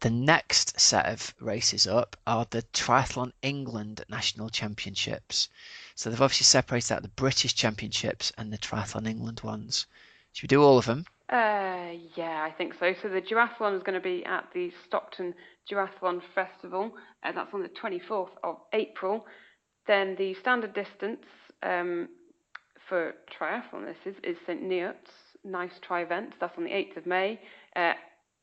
The next set of races up are the Triathlon England National Championships. So they've obviously separated out the British Championships and the Triathlon England ones. Should we do all of them? Yeah, I think so. So the duathlon is going to be at the Stockton Duathlon Festival, and that's on the 24th of April. Then the standard distance for triathlon is St Neots, nice tri-event. That's on the 8th of May.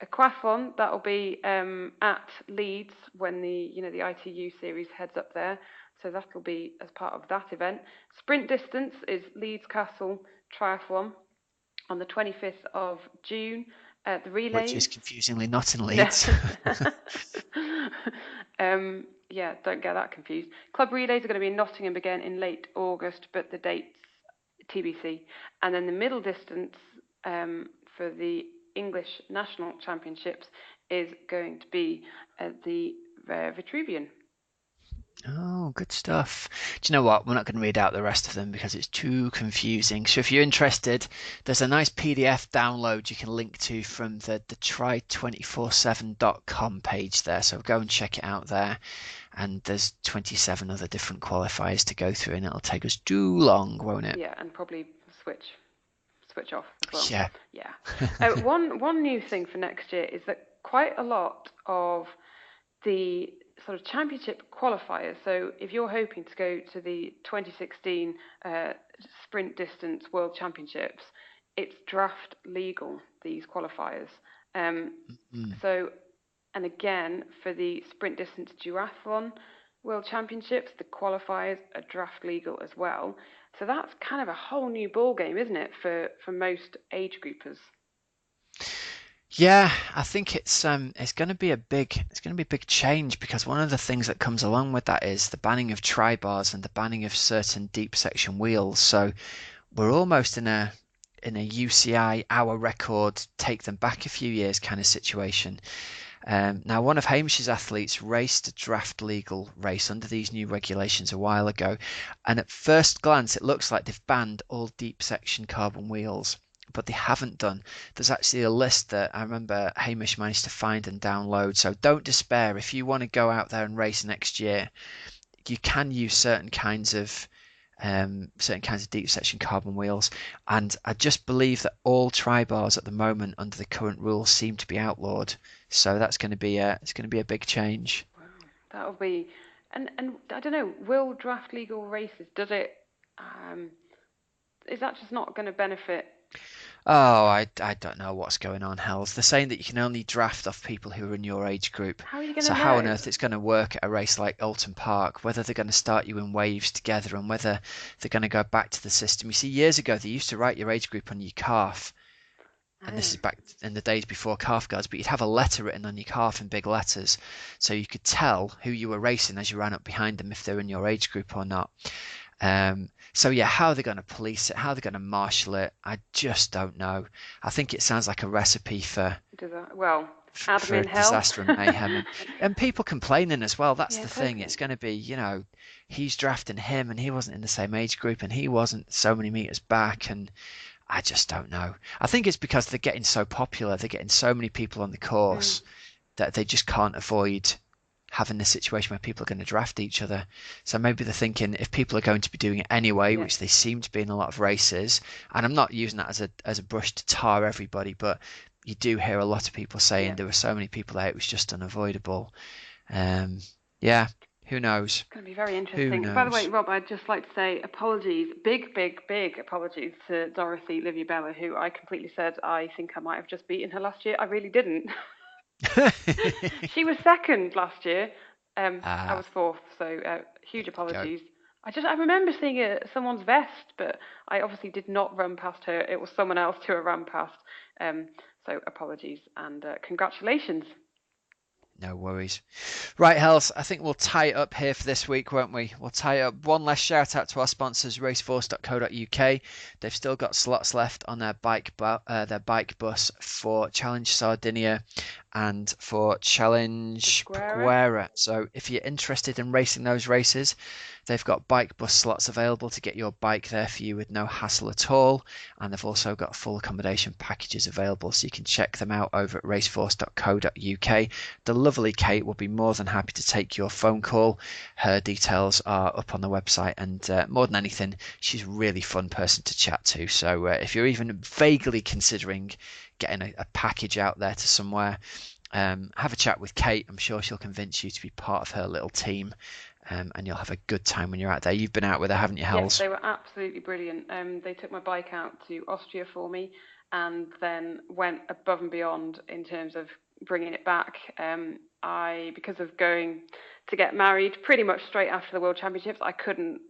Aquathlon, that'll be at Leeds when the ITU series heads up there. So that'll be as part of that event. Sprint distance is Leeds Castle Triathlon on the 25th of June. The relay, which is confusingly not in Leeds. Yeah, don't get that confused. Club relays are going to be in Nottingham again in late August, but the dates TBC. And then the middle distance for the English National Championships is going to be at the Vitruvian. Oh, good stuff. Do you know what? We're not going to read out the rest of them because it's too confusing. So if you're interested, there's a nice PDF download you can link to from the try247.com page there. So go and check it out there. And there's 27 other different qualifiers to go through, and it'll take us too long, won't it? Yeah, and probably switch off as well. Yeah. Yeah. One new thing for next year is that quite a lot of the sort of championship qualifiers. So if you're hoping to go to the 2016 sprint distance world championships, it's draft legal, these qualifiers. Mm. So, and again, for the sprint distance duathlon world championships, the qualifiers are draft legal as well. So that's kind of a whole new ball game, isn't it, for most age groupers? Yeah, I think it's going to be a big change because one of the things that comes along with that is the banning of tri bars and the banning of certain deep section wheels. So we're almost in a UCI hour record, take them back a few years kind of situation. Now, one of Hamish's athletes raced a draft legal race under these new regulations a while ago, and at first glance, it looks like they've banned all deep section carbon wheels, but they haven't done. There's actually a list that I remember Hamish managed to find and download. So don't despair if you want to go out there and race next year. You can use certain kinds of deep section carbon wheels, and I just believe that all tri bars at the moment under the current rules seem to be outlawed. So that's going to be a big change. Wow, that'll be, and I don't know, will draft legal races, does it, um, is that just not going to benefit? Oh, I don't know what's going on, Hells. They're saying that you can only draft off people who are in your age group. How are you going to So how on know? earth it's going to work at a race like Alton Park, whether they're going to start you in waves together and whether they're going to go back to the system. You see, years ago they used to write your age group on your calf, and this Oh, is back in the days before calf guards, but you'd have a letter written on your calf in big letters, so you could tell who you were racing as you ran up behind them if they're in your age group or not. So yeah, how they're going to police it, how they're going to marshal it, I just don't know. I think it sounds like a recipe for does that, well, for admin hell. disaster and mayhem, and people complaining as well. That's Yeah, the thing. totally. It's going to be, he's drafting him, and he wasn't in the same age group, and he wasn't so many meters back, and I just don't know. I think it's because they're getting so popular, they're getting so many people on the Mm, course that they just can't avoid having this situation where people are going to draft each other. So maybe they're thinking if people are going to be doing it anyway, yeah, which they seem to be in a lot of races, and I'm not using that as a brush to tar everybody, but you do hear a lot of people saying yeah. there were so many people there it was just unavoidable. Um, yeah, who knows? It's going to be very Who interesting. By the way, knows? Rob, I'd just like to say apologies, big apologies to Dorothy Livia Bella, who I completely said I think I might have just beaten her last year. I really didn't. She was second last year. I Ah, was fourth, so huge there you go. apologies. I remember seeing someone's vest, but I obviously did not run past her. It was someone else who I ran past. Um, so apologies and congratulations. No worries. Right, Hells, I think we'll tie it up here for this week, won't we? We'll tie it up. One last shout out to our sponsors, raceforce.co.uk. They've still got slots left on their bike bus for Challenge Sardinia and for Challenge Pasquera. Paguera. So if you're interested in racing those races, they've got bike bus slots available to get your bike there for you with no hassle at all. And they've also got full accommodation packages available, so you can check them out over at raceforce.co.uk. The lovely Kate will be more than happy to take your phone call. Her details are up on the website, and more than anything, she's a really fun person to chat to. So if you're even vaguely considering getting a package out there to somewhere, have a chat with Kate. I'm sure she'll convince you to be part of her little team, and you'll have a good time when you're out there. You've been out with her, haven't you, Yes, Hells? they were absolutely brilliant. They took my bike out to Austria for me and then went above and beyond in terms of bringing it back. Because of going to get married pretty much straight after the World Championships, I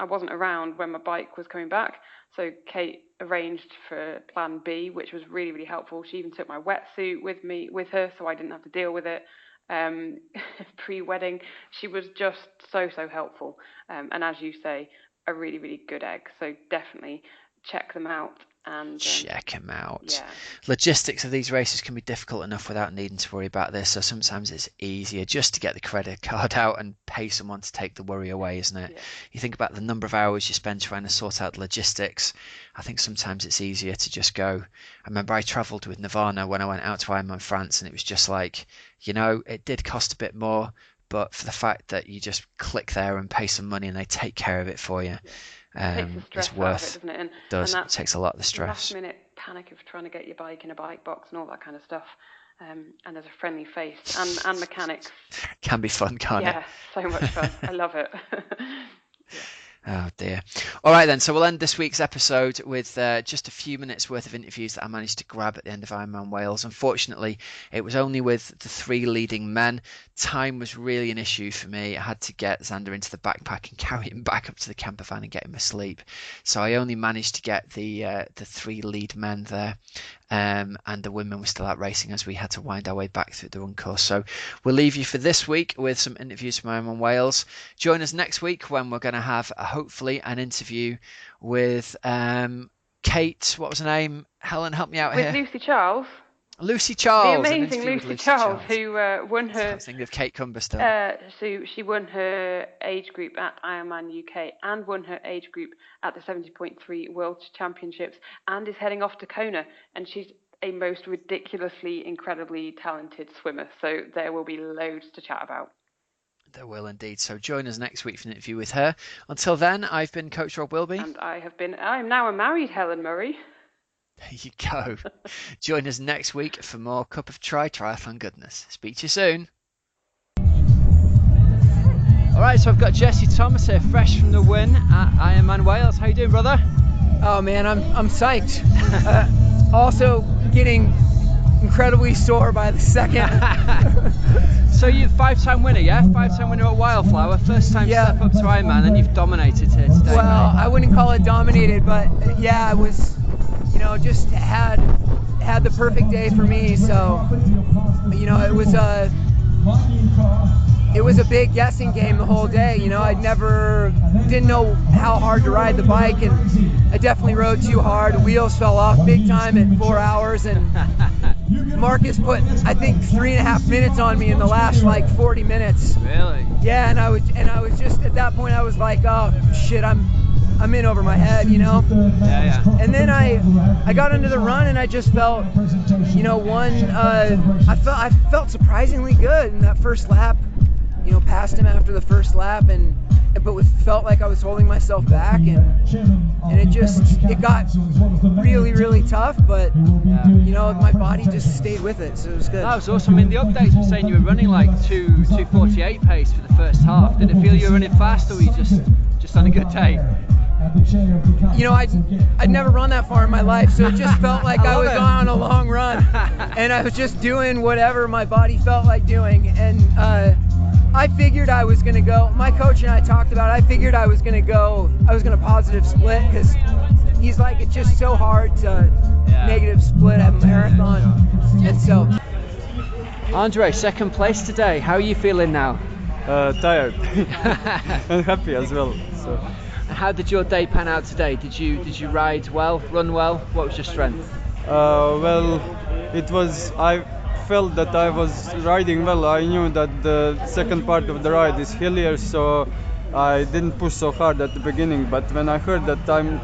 wasn't around when my bike was coming back. So Kate arranged for Plan B, which was really, really helpful. She even took my wetsuit with her, so I didn't have to deal with it. Um, Pre-wedding, she was just so helpful. And as you say, a really, really good egg. So definitely check them out. And check him out. Yeah. Logistics of these races can be difficult enough without needing to worry about this, so sometimes it's easier just to get the credit card out and pay someone to take the worry away, isn't it? Yeah. You think about the number of hours you spend trying to sort out logistics. I think sometimes it's easier to just go. I remember I travelled with Nirvana when I went out to Ironman France, and it was just like, it did cost a bit more, but for the fact that you just click there and pay some money and they take care of it for you. Yeah. It takes the stress it's worth out of it, doesn't it? It takes a lot of the stress. Last minute panic of trying to get your bike in a bike box and all that kind of stuff. And there's a friendly face and mechanics. Can be fun, can't it? Yeah, so much fun. I love it. Oh dear. All right then, so we'll end this week's episode with just a few minutes worth of interviews that I managed to grab at the end of Ironman Wales. Unfortunately, it was only with the 3 leading men. Time was really an issue for me. I had to get Xander into the backpack and carry him back up to the camper van and get him asleep. So I only managed to get the 3 lead men there. And the women were still out racing as we had to wind our way back through the run course. So we'll leave you for this week with some interviews from Ironman Wales. Join us next week when we're going to have hopefully an interview with Kate. What was her name? Helen, help me out here. With Lucy Charles. Lucy Charles. The amazing Lucy Charles, who won her. I was thinking of Kate Cumberstone. So she won her age group at Ironman UK and won her age group at the 70.3 World Championships and is heading off to Kona. And she's a most ridiculously, incredibly talented swimmer. So there will be loads to chat about. There will indeed. So join us next week for an interview with her. Until then, I've been Coach Rob Wilby. And I'm now a married Helen Murray. There you go. Join us next week for more Cup of Triathlon goodness. Speak to you soon. All right, so I've got Jesse Thomas here, fresh from the win at Ironman Wales. How you doing, brother? Oh man, I'm psyched. Also getting incredibly sore by the second. So you're 5-time winner, yeah? 5-time winner at Wildflower. First time step up to Ironman, and you've dominated here today. Well, mate. I wouldn't call it dominated, but yeah, I was, just had the perfect day for me. So, it was a big guessing game the whole day. Didn't know how hard to ride the bike, and I definitely rode too hard. The wheels fell off big time at 4 hours, and Marcus put, I think, 3.5 minutes on me in the last 40 minutes. Really? Yeah, and I was just at that point I was like, oh shit, I'm in over my head, Yeah. And then I got into the run and I just felt, I felt surprisingly good in that first lap. Passed him after the first lap, but felt like I was holding myself back, and it got really, really tough, but my body just stayed with it, so it was good. That was awesome. I mean, the updates were saying you were running like 2:48 pace for the first half. Did it feel you were running fast, or were you just on a good day? I'd never run that far in my life, so it just felt like I was on a long run, and I was just doing whatever my body felt like doing, and I figured I was going to go, my coach and I talked about it, I figured I was going to positive split, because he's like, it's just so hard to negative split at a marathon, and so. Andre, second place today, how are you feeling now? Tired and happy as well. So. How did your day pan out today? Did you ride well, run well? What was your strength? I felt that I was riding well. I knew that the second part of the ride is hillier, so I didn't push so hard at the beginning. But when I heard that I'm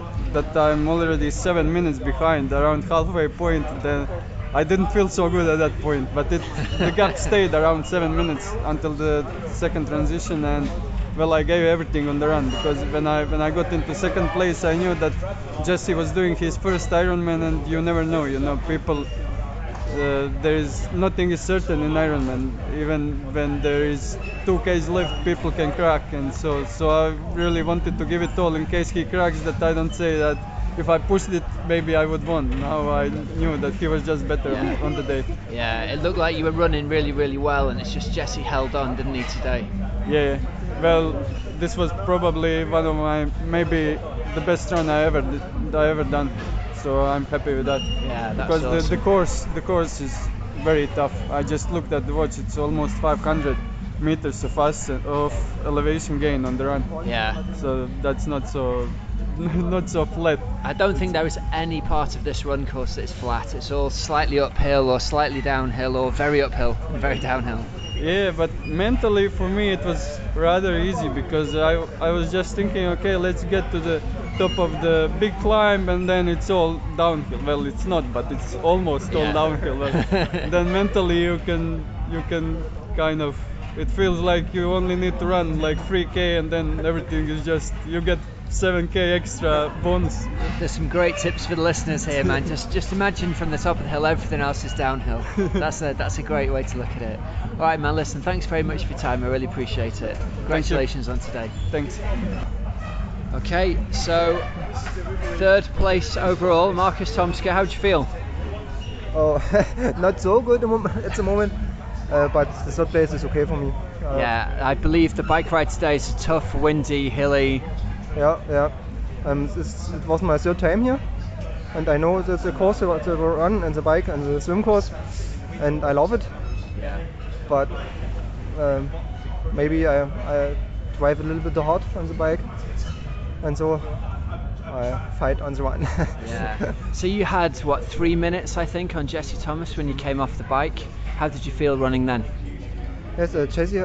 already 7 minutes behind, around halfway point, then I didn't feel so good at that point. But the gap stayed around 7 minutes until the second transition, and I gave everything on the run, because when I got into second place, I knew that Jesse was doing his first Ironman, and you never know, people. Nothing is certain in Ironman. Even when there is 2Ks left, people can crack, and so I really wanted to give it all in case he cracks. That I don't say that if I pushed it, maybe I would won. Now I knew that he was just better on the day. Yeah, it looked like you were running really, really well, and it's just Jesse held on, didn't he, today? Yeah. Well, this was probably one of maybe the best run I ever done. So I'm happy with that. Yeah, that's because awesome. the course is very tough. I just looked at the watch. It's almost 500 meters of elevation gain on the run. Yeah. So that's not so not so flat. I don't think there is any part of this run course that is flat. It's all slightly uphill or slightly downhill or very uphill and very downhill. Yeah, but mentally for me it was rather easy because I was just thinking, okay, let's get to the top of the big climb and then it's all downhill. Well, it's not, but it's almost all downhill. Well, then mentally you can kind of, it feels like you only need to run like 3K and then everything is just, you get 7K extra bonus. There's some great tips for the listeners here, man. Just imagine from the top of the hill, everything else is downhill. That's a great way to look at it. All right, man. Listen, thanks very much for your time. I really appreciate it. Congratulations on today. Thanks. Okay, so third place overall, Marcus Tomska. How do you feel? Oh, not so good at the moment, but the third place is okay for me. Yeah, I believe the bike ride today is tough, windy, hilly. Yeah. It was my third time here, and I know that the course that I will run and the bike and the swim course, and I love it. Yeah. But maybe I drive a little bit hard on the bike, and so I fight on the run. Yeah. So you had 3 minutes, I think, on Jesse Thomas when you came off the bike. How did you feel running then? Yes, Jesse.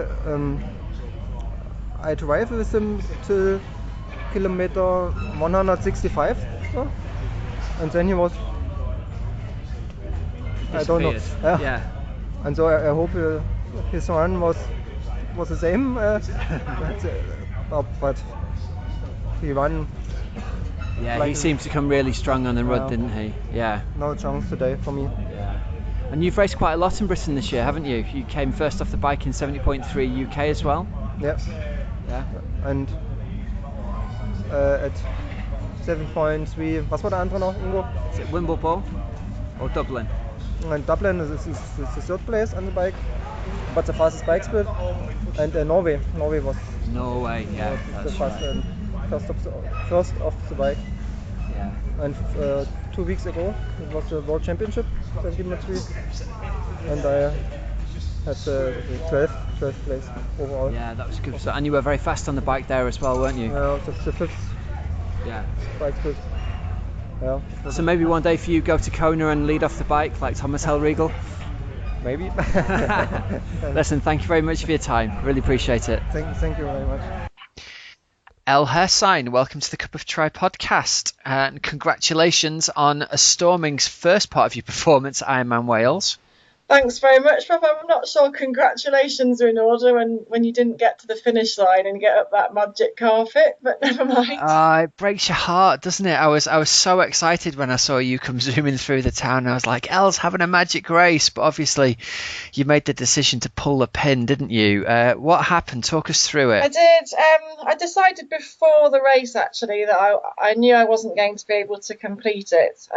I drive with him to kilometer 165, and then he was. I don't know. Yeah. And so I hope his run was the same, but he won. Yeah, like he seemed to come really strong on the run, didn't he? Yeah. No chance today for me. Yeah. And you've raced quite a lot in Britain this year, haven't you? You came first off the bike in 70.3 UK as well. Yeah. Yeah. And at 7.3, was war der andere noch, Ingo? Is it Wimbledon or Dublin? And Dublin is the third place on the bike, but the fastest bike speed. And Norway was Yeah, the first of the bike. Yeah. And 2 weeks ago it was the World Championship 70.3, and I had the 12th place overall. Yeah, that was good. So, and you were very fast on the bike there as well, weren't you? The fifth bike speed. Yeah. So maybe one day for you, go to Kona and lead off the bike like Thomas Hellriegel? Maybe. Listen, thank you very much for your time. Really appreciate it. Thank you very much. El Hersign, welcome to the Cup of Tri podcast, and congratulations on storming first part of your performance at Ironman Wales. Thanks very much, Rob. I'm not sure congratulations are in order when you didn't get to the finish line and get up that magic carpet, but never mind. It breaks your heart, doesn't it? I was so excited when I saw you come zooming through the town. I was like, Elle's having a magic race, but obviously you made the decision to pull the pin, didn't you? What happened? Talk us through it. I did. I decided before the race, actually, that I knew I wasn't going to be able to complete it,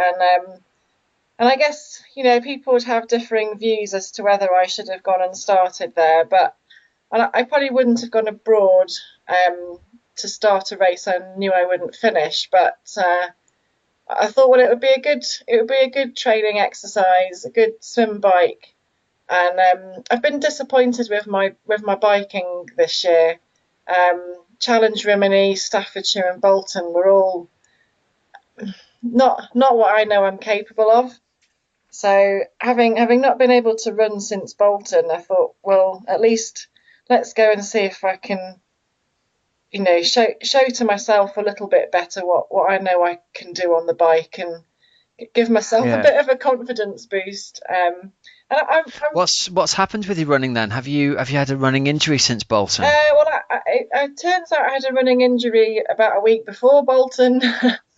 and I guess, people would have differing views as to whether I should have gone and started there, but I probably wouldn't have gone abroad to start a race I knew I wouldn't finish. But I thought, well, it would be a good training exercise, a good swim bike, and I've been disappointed with my biking this year. Challenge Rimini, Staffordshire, and Bolton were all not what I know I'm capable of. So having not been able to run since Bolton, I thought, well, at least let's go and see if I can, show to myself a little bit better what I know I can do on the bike, and give myself a bit of a confidence boost. And What's happened with your running then? Have you had a running injury since Bolton? Well, it turns out I had a running injury about a week before Bolton.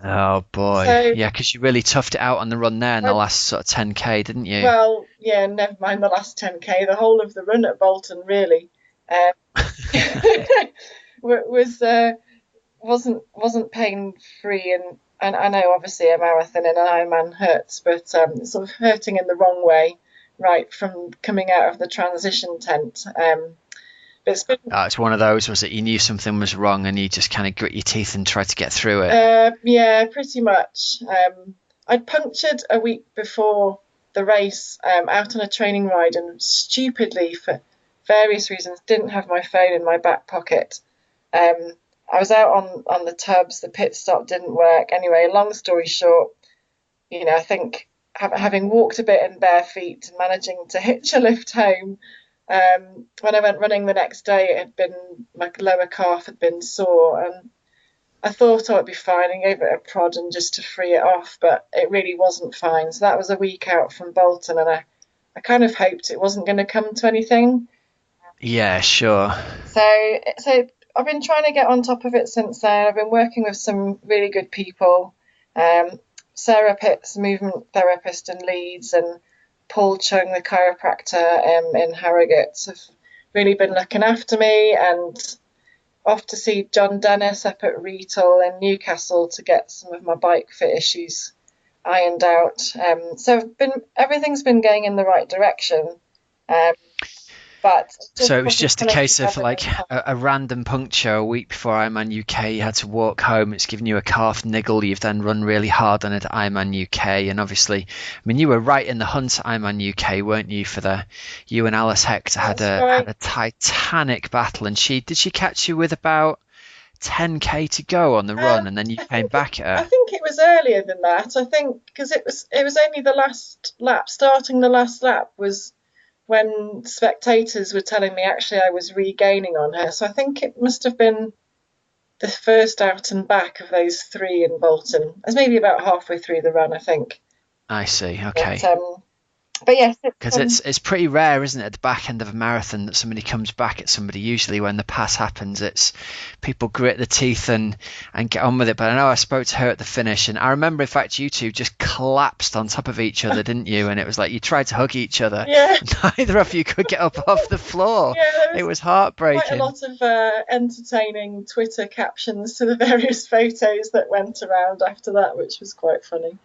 Oh boy, so, because you really toughed it out on the run there in the last sort of 10k, didn't you? Well, yeah, never mind the last 10k. The whole of the run at Bolton really wasn't pain free, and I know obviously a marathon and an Ironman hurts, but sort of hurting in the wrong way, right from coming out of the transition tent. It's one of those, was it? You knew something was wrong and you just kind of grit your teeth and tried to get through it? Yeah, pretty much. I'd punctured a week before the race out on a training ride, and stupidly, for various reasons, didn't have my phone in my back pocket. I was out on the tubs. The pit stop didn't work. Anyway, long story short, I think having walked a bit in bare feet and managing to hitch a lift home, when I went running the next day, it had been, my lower calf had been sore, and I thought I'd be fine and gave it a prod and just to free it off, but it really wasn't fine. So that was a week out from Bolton, and I kind of hoped it wasn't going to come to anything. Yeah, sure. So I've been trying to get on top of it since then. I've been working with some really good people. Sarah Pitts, movement therapist in Leeds, and Paul Chung, the chiropractor in Harrogate, have really been looking after me, and off to see John Dennis up at Retail in Newcastle to get some of my bike fit issues ironed out. So everything's been going in the right direction. But so it was just a case of like a random puncture a week before Ironman UK. You had to walk home. It's given you a calf niggle. You've then run really hard on it at Ironman UK, and obviously, I mean, you were right in the hunt at Ironman UK, weren't you? You and Alice Hector had a titanic battle, and did she catch you with about 10k to go on the run, and then you came back at her? I think it was earlier than that. I think because it was only the last lap. Starting the last lap was when spectators were telling me actually I was regaining on her. So I think it must have been the first out and back of those 3 in Bolton. It was maybe about halfway through the run, I think. I see. Okay. But yes, because it's pretty rare, isn't it, at the back end of a marathon that somebody comes back at somebody. Usually when the pass happens, it's people grit the teeth and get on with it. But I know I spoke to her at the finish, and I remember, in fact, you two just collapsed on top of each other, didn't you? And it was like you tried to hug each other. Yeah. Neither of you could get up off the floor. Yeah, it was heartbreaking. Quite a lot of entertaining Twitter captions to the various photos that went around after that, which was quite funny.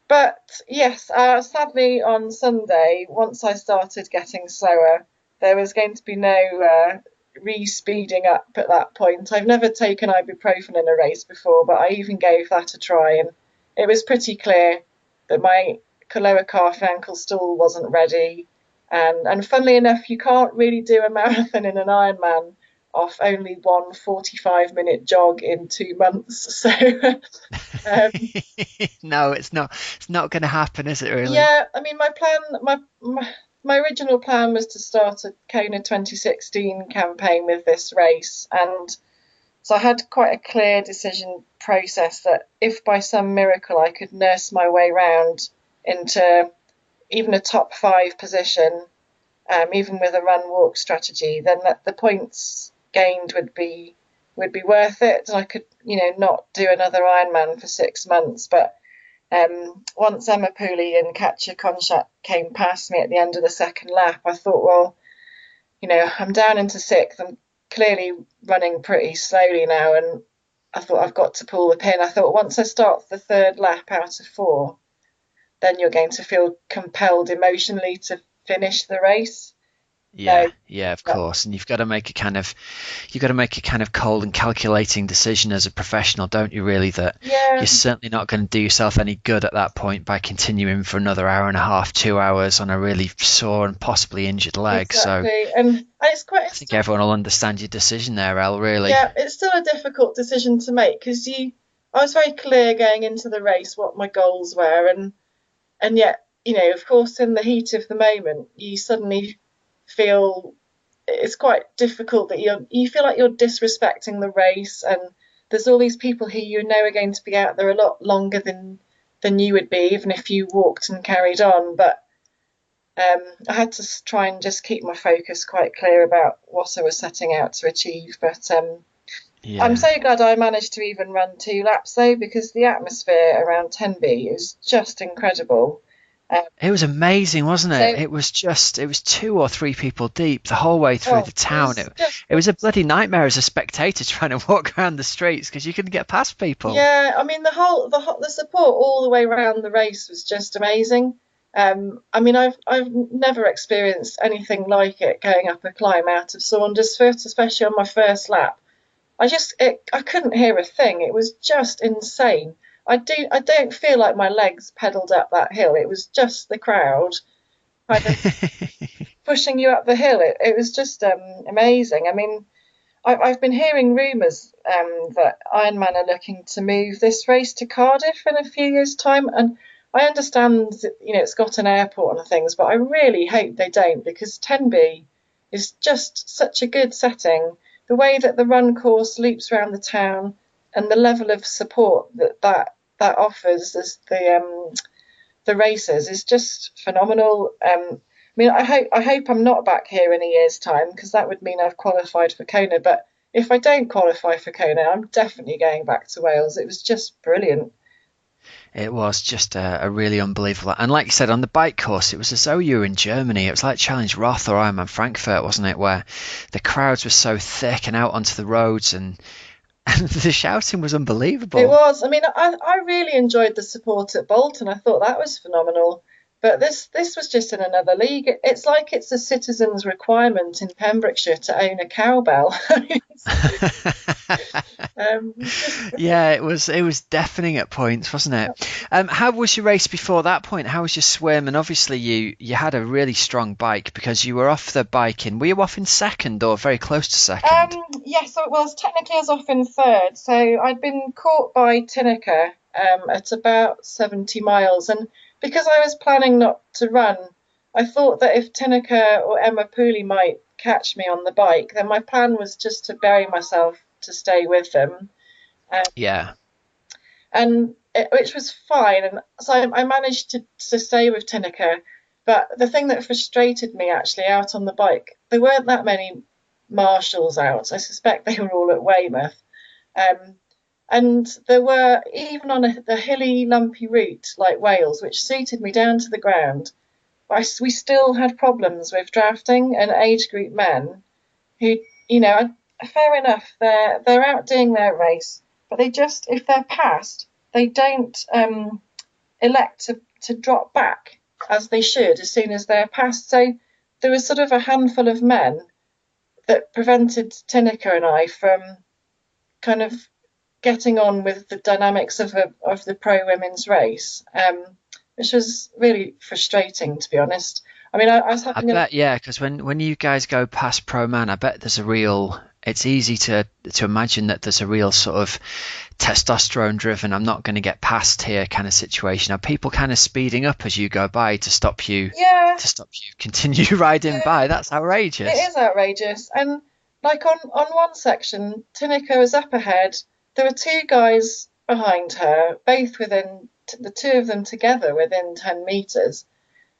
But yes, sadly on Sunday, once I started getting slower, there was going to be no re-speeding up at that point. I've never taken ibuprofen in a race before, but I even gave that a try, and it was pretty clear that my lower calf and ankle still wasn't ready. And funnily enough, you can't really do a marathon in an Ironman off only one 45-minute jog in 2 months. So no, it's not going to happen, is it, really? Yeah, I mean, my original plan was to start a Kona 2016 campaign with this race, and so I had quite a clear decision process that if by some miracle I could nurse my way round into even a top 5 position, even with a run-walk strategy, then the points gained would be worth it, and I could not do another Ironman for 6 months. But once Emma Pooley and Katja Konchak came past me at the end of the second lap, I thought, well, I'm down into 6th. I'm clearly running pretty slowly now, and I thought I've got to pull the pin. I thought once I start the 3rd lap out of 4, then you're going to feel compelled emotionally to finish the race. Yeah, of course. And you've got to make a kind of cold and calculating decision as a professional, don't you, really, that you're certainly not going to do yourself any good at that point by continuing for another hour and a half, 2 hours on a really sore and possibly injured leg. Exactly. So and it's quite, I think everyone will understand your decision there, Elle, really. Yeah, it's still a difficult decision to make because I was very clear going into the race what my goals were, and yet, of course, in the heat of the moment, you suddenly feel it's quite difficult that you feel like you're disrespecting the race, and there's all these people who are going to be out there a lot longer than you would be, even if you walked and carried on. But I had to try and just keep my focus quite clear about what I was setting out to achieve. But I'm so glad I managed to even run 2 laps though, because the atmosphere around Tenby is just incredible. It was amazing, wasn't it? It was 2 or 3 people deep the whole way through the town. It was a bloody nightmare as a spectator trying to walk around the streets because you couldn't get past people. Yeah, I mean the support all the way around the race was just amazing. I mean I've never experienced anything like it going up a climb out of Saundersfoot, especially on my first lap. I couldn't hear a thing. It was just insane. I don't feel like my legs pedalled up that hill. It was just the crowd kind of pushing you up the hill. It was just amazing. I mean, I've been hearing rumours that Ironman are looking to move this race to Cardiff in a few years' time, and I understand that, it's got an airport and things, but I really hope they don't, because Tenby is just such a good setting. The way that the run course loops around the town and the level of support that offers as the races is just phenomenal. I hope I'm not back here in a year's time, because that would mean I've qualified for Kona. But if I don't qualify for Kona, I'm definitely going back to Wales. It was just brilliant. It was just a really unbelievable. And like you said, on the bike course, it was as though you were in Germany. It was like Challenge Roth or Ironman Frankfurt, wasn't it? Where the crowds were so thick and out onto the roads, and the shouting was unbelievable. It was. I really enjoyed the support at Bolton. I thought that was phenomenal. But this was just in another league. It's like it's a citizen's requirement in Pembrokeshire to own a cowbell. Yeah, it was deafening at points, wasn't it? How was your race before that point? How was your swim? And obviously you had a really strong bike, because you were off the bike were you off in second or very close to second? Yes, so it was. Technically I was off in third. So I'd been caught by Tinnicker at about 70 miles, and because I was planning not to run, I thought that if Tinnicker or Emma Pooley might catch me on the bike, then my plan was just to bury myself to stay with them. Yeah. Which was fine. And so I managed to stay with Tinnicker. But the thing that frustrated me actually out on the bike, there weren't that many marshals out. I suspect they were all at Weymouth. And there were, even on the hilly, lumpy route like Wales, which suited me down to the ground, we still had problems with drafting and age group men who, fair enough, they're out doing their race, but they just, if they're passed, they don't elect to drop back as they should as soon as they're passed. So there was sort of a handful of men that prevented Tinnicker and I from kind of getting on with the dynamics of the pro women's race, which was really frustrating, to be honest. I was having because when you guys go past pro man, I bet it's easy to imagine that there's a real sort of testosterone driven, I'm not going to get past here kind of situation. Are people kind of speeding up as you go by to stop you continue riding by? That's outrageous. It is outrageous. And like on one section, Tinnicker was up ahead. There were two guys behind her, both within the two of them together within 10 metres.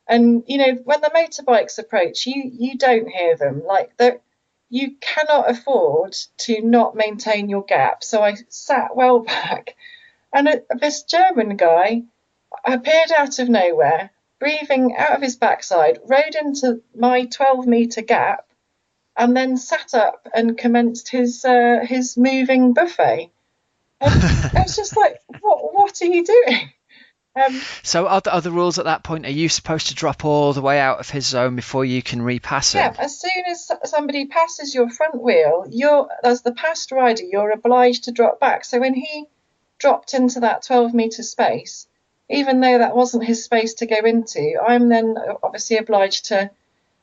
And, when the motorbikes approach, you don't hear them. Like, you cannot afford to not maintain your gap. So I sat well back. And this German guy appeared out of nowhere, breathing out of his backside, rode into my 12-metre gap, and then sat up and commenced his moving buffet. And I was just like, what are you doing? So are the rules at that point, are you supposed to drop all the way out of his zone before you can repass him? Yeah, as soon as somebody passes your front wheel, as the passed rider, you're obliged to drop back. So when he dropped into that 12-metre space, even though that wasn't his space to go into, I'm then obviously obliged to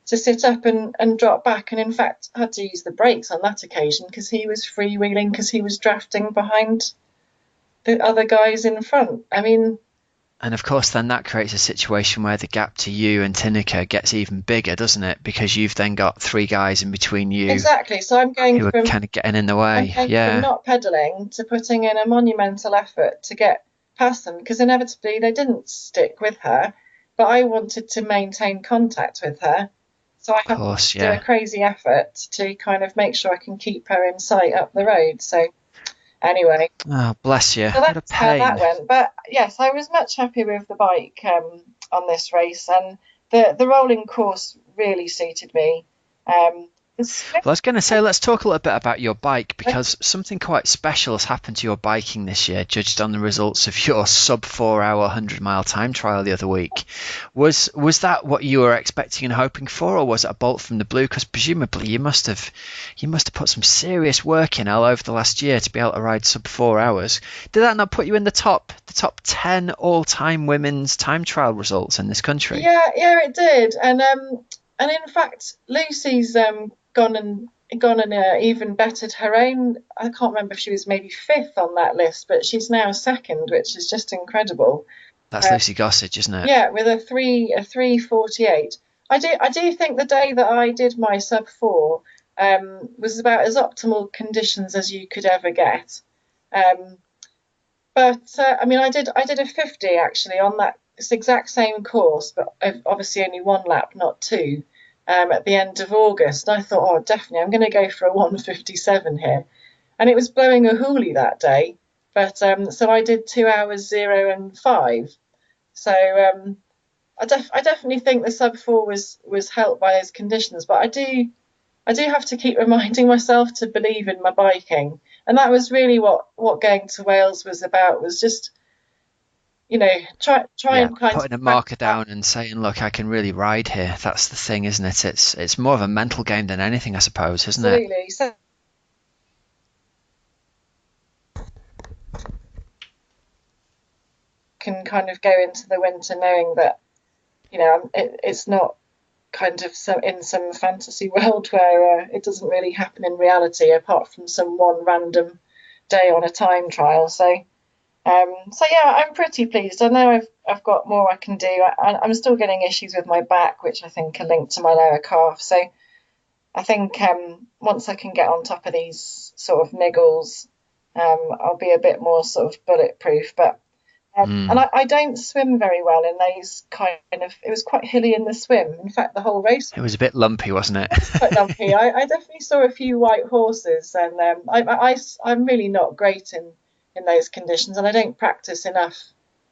sit up and drop back, and in fact had to use the brakes on that occasion because he was freewheeling, because he was drafting behind the other guys in front. And of course then that creates a situation where the gap to you and Tinnicker gets even bigger, doesn't it? Because you've then got three guys in between you. Exactly. So I'm going who from are kind of getting in the way. from not pedalling to putting in a monumental effort to get past them, because inevitably they didn't stick with her, but I wanted to maintain contact with her. So I have to do a crazy effort to kind of make sure I can keep her in sight up the road. So anyway. Oh, bless you. So that's how that went. But yes, I was much happier with the bike on this race, and the rolling course really suited me. Well, I was going to say, let's talk a little bit about your bike, because something quite special has happened to your biking this year, judged on the results of your sub 4 hour 100-mile time trial the other week. Was that what you were expecting and hoping for, or was it a bolt from the blue? Because presumably you must have put some serious work in all over the last year to be able to ride sub 4 hours. Did that not put you in the top 10 all-time women's time trial results in this country? Yeah, it did. And in fact, Lucy's gone and gone and even bettered her own. I can't remember if she was maybe 5th on that list, but she's now 2nd, which is just incredible. That's Lucy Gossage, isn't it? Yeah, with a 3:48. I do think the day that I did my sub 4 was about as optimal conditions as you could ever get. But I mean, I did a 50 actually on that exact same course, but obviously only 1 lap, not 2. At the end of August, and I thought, oh, definitely, I'm going to go for a 1:57 here, and it was blowing a hoolie that day. But so I did 2 hours 0 and 5. So I definitely think the sub 4 was helped by those conditions. But I do have to keep reminding myself to believe in my biking, and that was really what going to Wales was about. Was just, you know, try and kind putting of a marker down and saying, look, I can really ride here. That's the thing, isn't it? It's more of a mental game than anything, I suppose, isn't it? Absolutely. So can kind of go into the winter knowing that, you know, it's not kind of in some fantasy world where it doesn't really happen in reality, apart from some one random day on a time trial. So yeah, I'm pretty pleased. I know I've got more I can do. I'm still getting issues with my back, which I think are linked to my lower calf. So I think once I can get on top of these sort of niggles, I'll be a bit more sort of bulletproof. But and I don't swim very well in those kind of. It was quite hilly in the swim. In fact, the whole race. It was a bit lumpy, wasn't it? Quite lumpy. I definitely saw a few white horses, and I'm really not great in those conditions, and I don't practice enough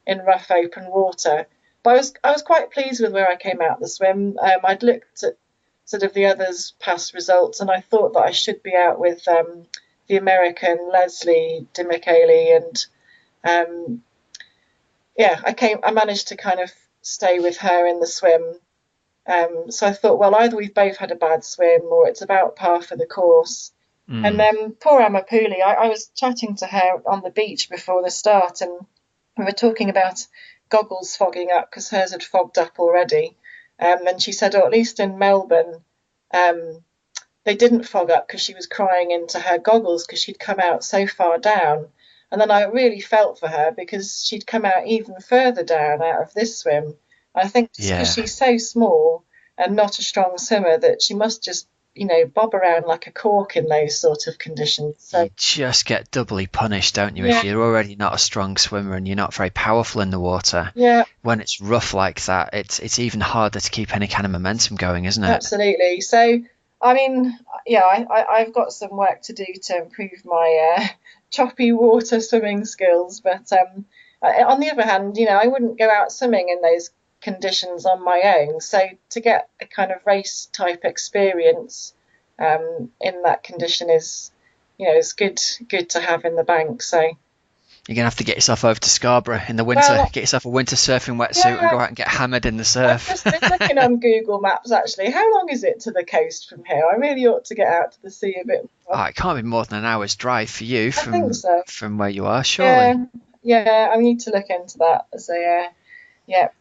in rough open water. But I was quite pleased with where I came out the swim. I'd looked at sort of the others' past results, and I thought that I should be out with the American Leslie DeMichele, and I managed to kind of stay with her in the swim. So I thought, well, either we've both had a bad swim or it's about par for the course. And then poor Amapuli, I was chatting to her on the beach before the start, and we were talking about goggles fogging up because hers had fogged up already. And she said, oh, at least in Melbourne, they didn't fog up because she was crying into her goggles because she'd come out so far down. And then I really felt for her because she'd come out even further down out of this swim. I think because she's so small and not a strong swimmer that she must just, you know, bob around like a cork in those sort of conditions. So you just get doubly punished, don't you, if you're already not a strong swimmer and you're not very powerful in the water. Yeah. When it's rough like that, it's even harder to keep any kind of momentum going, isn't it? Absolutely. So, I mean, yeah, I've got some work to do to improve my choppy water swimming skills. But on the other hand, you know, I wouldn't go out swimming in those conditions on my own. So to get a kind of race type experience in that condition is, you know, it's good to have in the bank. So you're gonna have to get yourself over to Scarborough in the winter, get yourself a winter surfing wetsuit and go out and get hammered in the surf. I've just been looking on Google Maps actually. How long is it to the coast from here? I really ought to get out to the sea a bit more. Oh, it can't be more than an hour's drive for you from I think so. From where you are, surely. Yeah, I need to look into that. So yeah.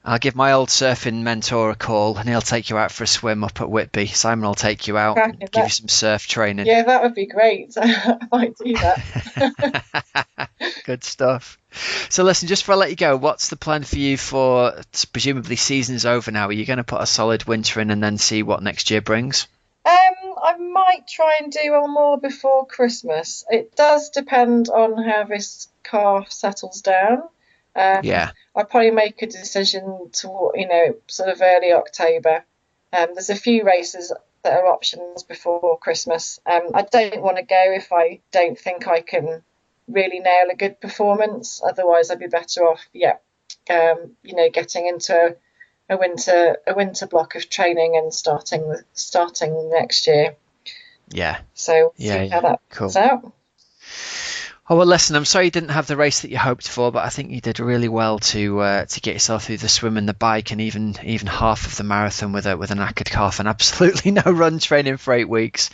I'll give my old surfing mentor a call and he'll take you out for a swim up at Whitby. Simon will take you out and give you some surf training. Yeah, that would be great. I might do that. Good stuff. So listen, just before I let you go, what's the plan for you for, presumably season's over now, are you going to put a solid winter in and then see what next year brings? I might try and do one more before Christmas. It does depend on how this calf settles down. I'll probably make a decision to, you know, sort of early October. There's a few races that are options before Christmas. I don't want to go if I don't think I can really nail a good performance. Otherwise, I'd be better off, you know, getting into a winter block of training and starting next year. Yeah. So see how that comes out. Oh, well, listen, I'm sorry you didn't have the race that you hoped for, but I think you did really well to get yourself through the swim and the bike and even half of the marathon with a knackered calf and absolutely no run training for 8 weeks.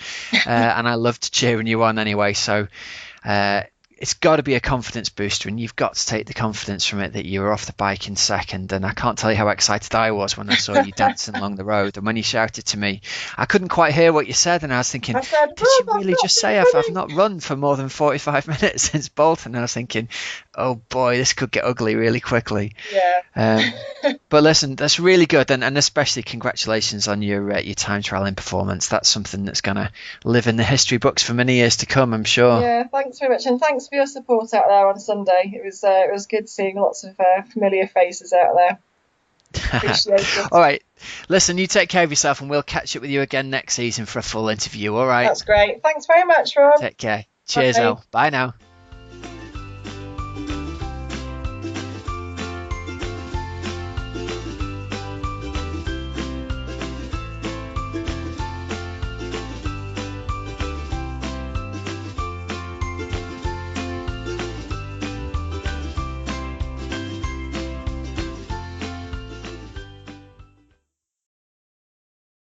And I loved cheering you on anyway. So it's got to be a confidence booster, and you've got to take the confidence from it that you were off the bike in second. And I can't tell you how excited I was when I saw you dancing along the road, and when you shouted to me, I couldn't quite hear what you said, and I was thinking, did she really just say I've not run for more than 45 minutes since Bolton? And I was thinking, oh boy, this could get ugly really quickly. Yeah. But listen, that's really good, and especially congratulations on your time trialing performance. That's something that's going to live in the history books for many years to come, I'm sure. Yeah, thanks very much, and thanks for your support out there on Sunday. It was good seeing lots of familiar faces out there. Appreciate it. All right, listen, you take care of yourself, and we'll catch up with you again next season for a full interview. All right, that's great. Thanks very much, Rob. Take care. Cheers, Bye. Elle. Bye now.